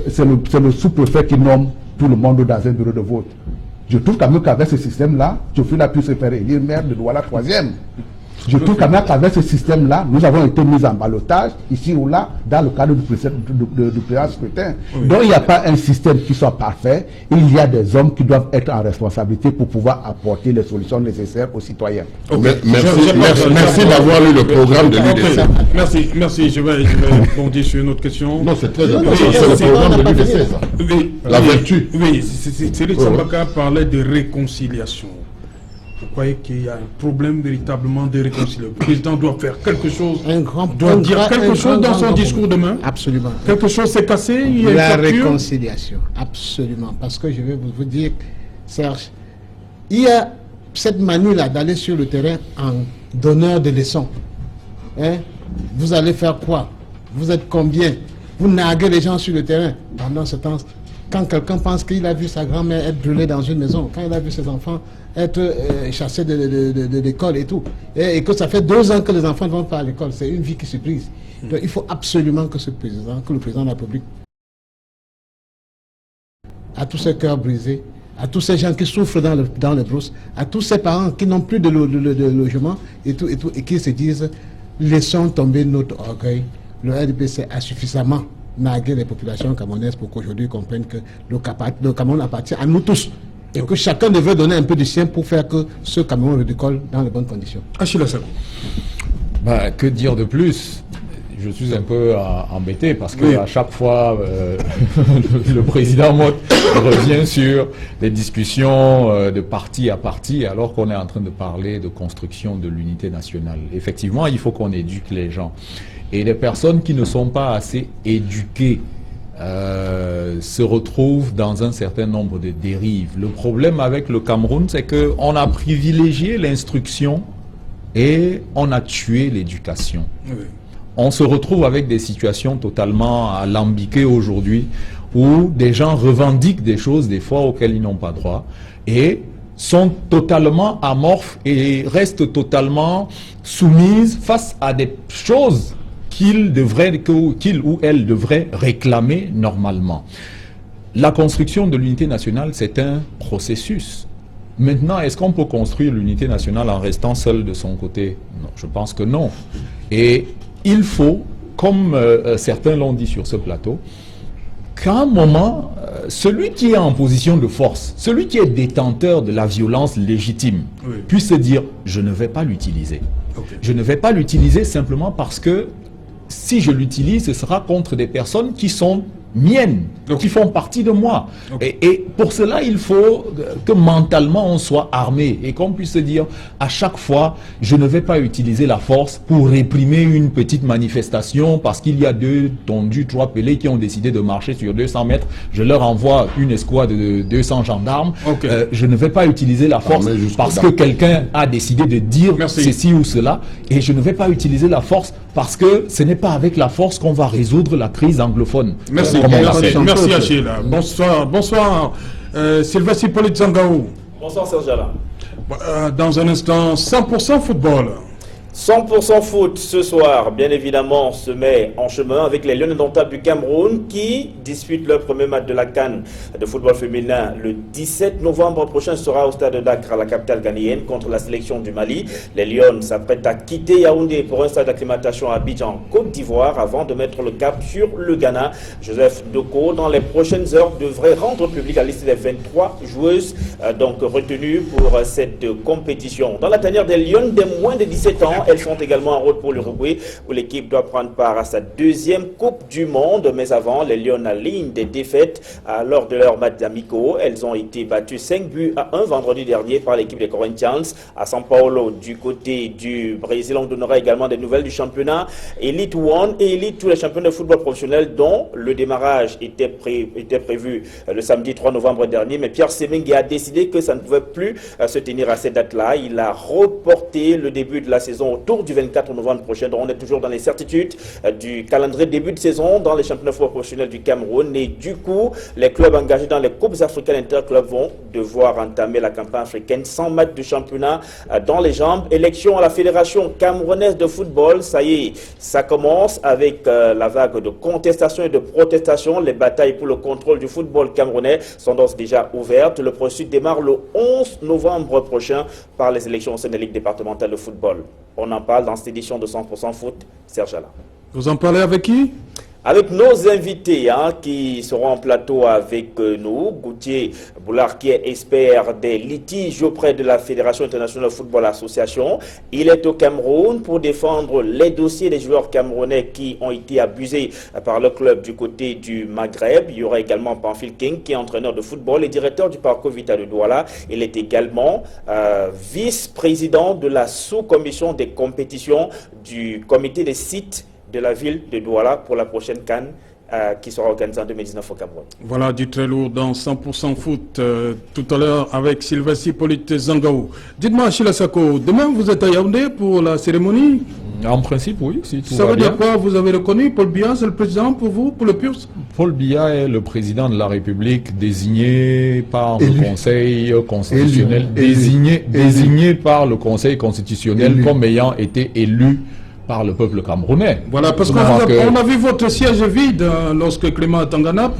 c'est le sous-préfet qui nomme tout le monde dans un bureau de vote. Je trouve quand même qu'avec ce système-là, Théophile a pu se faire élire maire de Douala 3e. Je trouve quand même qu'avec ce système-là, nous avons été mis en ballottage, ici ou là, dans le cadre du précédent scrutin. Donc il n'y a pas un système qui soit parfait. Il y a des hommes qui doivent être en responsabilité pour pouvoir apporter les solutions nécessaires aux citoyens. Merci d'avoir lu le programme de l'UDC. Merci. Je vais rebondir sur une autre question. Non, c'est très important. C'est le programme de l'UDC, ça. La vertu. Oui, Cyril Sambaka parlait de réconciliation. Vous croyez qu'il y a un problème véritablement de réconciliation? Le président doit faire quelque chose, doit dire quelque chose dans son discours demain? Absolument. Quelque chose s'est cassé? Il y a la une fracture? réconciliation, absolument. Parce que je vais vous dire, Serge, il y a cette manie-là d'aller sur le terrain en donneur de leçons. Hein? Vous allez faire quoi? Vous êtes combien? Vous narguez les gens sur le terrain. Pendant ce temps, quand quelqu'un pense qu'il a vu sa grand-mère être brûlée dans une maison, quand il a vu ses enfants être chassés de l'école et tout, et que ça fait 2 ans que les enfants ne vont pas à l'école, c'est une vie qui se brise. Donc il faut absolument que le président de la République, à tous ces cœurs brisés, à tous ces gens qui souffrent dans les brousses, à tous ces parents qui n'ont plus de logement et tout, et qui se disent laissons tomber notre orgueil. Le RDPC a suffisamment nargué les populations camerounaises pour qu'aujourd'hui ils comprennent que le Cameroun appartient à nous tous. Et que chacun devait donner un peu de sien pour faire que ce Cameroun redécolle dans les bonnes conditions. Achille Assako. Que dire de plus? Je suis un peu embêté parce que à chaque fois, le président Motte revient sur les discussions de parti à parti alors qu'on est en train de parler de construction de l'unité nationale. Effectivement, il faut qu'on éduque les gens. Et les personnes qui ne sont pas assez éduquées se retrouvent dans un certain nombre de dérives. Le problème avec le Cameroun, c'est qu'on a privilégié l'instruction et on a tué l'éducation. Oui. On se retrouve avec des situations totalement alambiquées aujourd'hui où des gens revendiquent des choses des fois auxquelles ils n'ont pas droit et sont totalement amorphes et restent totalement soumises face à des choses qu'il ou elle devrait réclamer normalement. La construction de l'unité nationale, c'est un processus. Maintenant, est-ce qu'on peut construire l'unité nationale en restant seul de son côté? Non, je pense que non. Et il faut, comme certains l'ont dit sur ce plateau, qu'à un moment, celui qui est en position de force, celui qui est détenteur de la violence légitime, puisse se dire « je ne vais pas l'utiliser ». Je ne vais pas l'utiliser simplement parce que si je l'utilise, ce sera contre des personnes qui sont miennes, qui font partie de moi. Et pour cela, il faut que mentalement on soit armé et qu'on puisse se dire à chaque fois, je ne vais pas utiliser la force pour réprimer une petite manifestation parce qu'il y a 2 tondus, 3 pelés qui ont décidé de marcher sur 200 mètres. Je leur envoie une escouade de 200 gendarmes. Je ne vais pas utiliser la force parce que quelqu'un a décidé de dire ceci ou cela. Et je ne vais pas utiliser la force parce que ce n'est pas avec la force qu'on va résoudre la crise anglophone. Merci, merci Achille. Bonsoir, Sylvestre Hippolyte Zangaou. Bonsoir Serge Alain. Dans un instant, 100% football. 100% foot ce soir, bien évidemment, se met en chemin avec les Lions indomptables du Cameroun qui disputent leur premier match de la CAN de football féminin le 17 novembre prochain. Sera au stade d'Accra, la capitale ghanéenne, contre la sélection du Mali. Les Lions s'apprêtent à quitter Yaoundé pour un stade d'acclimatation à Abidjan, Côte d'Ivoire, avant de mettre le cap sur le Ghana. Joseph Doko, dans les prochaines heures, devrait rendre public la liste des 23 joueuses donc retenues pour cette compétition. Dans la tanière des Lions des moins de 17 ans, elles sont également en route pour l'Uruguay, où l'équipe doit prendre part à sa deuxième Coupe du Monde. Mais avant, les Lions alignent des défaites lors de leurs matchs amicaux. Elles ont été battues 5-1 vendredi dernier par l'équipe des Corinthians à São Paulo. Du côté du Brésil, on donnera également des nouvelles du championnat Elite One et Elite, tous les championnats de football professionnel dont le démarrage était prévu le samedi 3 novembre dernier. Mais Pierre Semengue a décidé que ça ne pouvait plus se tenir à cette date-là. Il a reporté le début de la saison autour du 24 novembre prochain. Donc on est toujours dans les certitudes du calendrier début de saison dans les championnats de football professionnels du Cameroun. Et du coup, les clubs engagés dans les coupes africaines interclubs vont devoir entamer la campagne africaine sans match de championnat dans les jambes. Élection à la Fédération camerounaise de football, ça y est, ça commence avec la vague de contestation et de protestation. Les batailles pour le contrôle du football camerounais sont donc déjà ouvertes. Le processus démarre le 11 novembre prochain par les élections au sein des ligues départementales de football. On en parle dans cette édition de 100% foot, Serge Alain. Vous en parlez avec qui? Avec nos invités qui seront en plateau avec nous. Gauthier Boulard, qui est expert des litiges auprès de la Fédération internationale de football association. Il est au Cameroun pour défendre les dossiers des joueurs camerounais qui ont été abusés par le club du côté du Maghreb. Il y aura également Pamphile King, qui est entraîneur de football et directeur du Parcours Vita de Douala. Il est également vice-président de la sous-commission des compétitions du comité des sites de la ville de Douala pour la prochaine CAN qui sera organisée en 2019 au Cameroun. Voilà du très lourd dans 100% foot tout à l'heure avec Sylvestre Hippolyte Zangaou. Dites-moi Achille Sako, demain vous êtes à Yaoundé pour la cérémonie? En principe, oui. Si tout ça va veut dire bien. quoi? Vous avez reconnu Paul Biya, c'est le président pour vous, pour le PURS? Paul Biya est le président de la République désigné par le Conseil constitutionnel, désigné par le Conseil constitutionnel comme ayant été élu par le peuple camerounais. Voilà, parce qu'on a vu votre siège vide lorsque Clément Tangana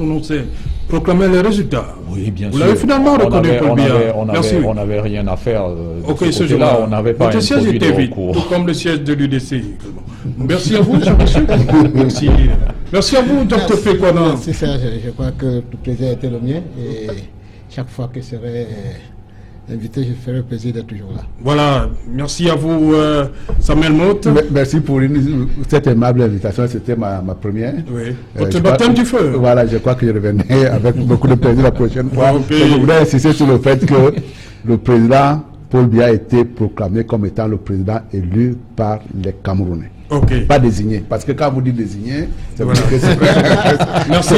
proclamait les résultats. Oui, bien sûr. Vous l'avez finalement reconnu, Paul Biya. Merci. On n'avait rien à faire de ce ce côté-là. On n'avait pas votre siège introduit de était vide, recours. tout comme le siège de l'UDC. Merci à vous, cher monsieur. Merci. Merci à vous, Dr. Fekwana. Merci Serge, je crois que le plaisir a été le mien et chaque fois que je serai invité, je ferai le plaisir d'être toujours là. Voilà, merci à vous, Samuel Motte. Merci pour cette aimable invitation, c'était ma première. Oui. Votre baptême du feu. Voilà, je crois que je reviendrai avec beaucoup de plaisir la prochaine fois. Okay. Je voudrais insister sur le fait que le président Paul Biya a été proclamé comme étant le président élu par les Camerounais. Okay. Pas désigné, parce que quand vous dites désigné, ça veut Voilà. dire que c'est Merci,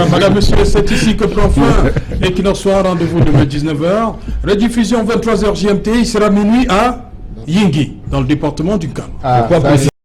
Madame, Monsieur, c'est ici que prend fin Equinox Soir, rendez-vous demain 19h. Rediffusion 23h GMT, il sera minuit à Yingui, dans le département du Cap. Ah,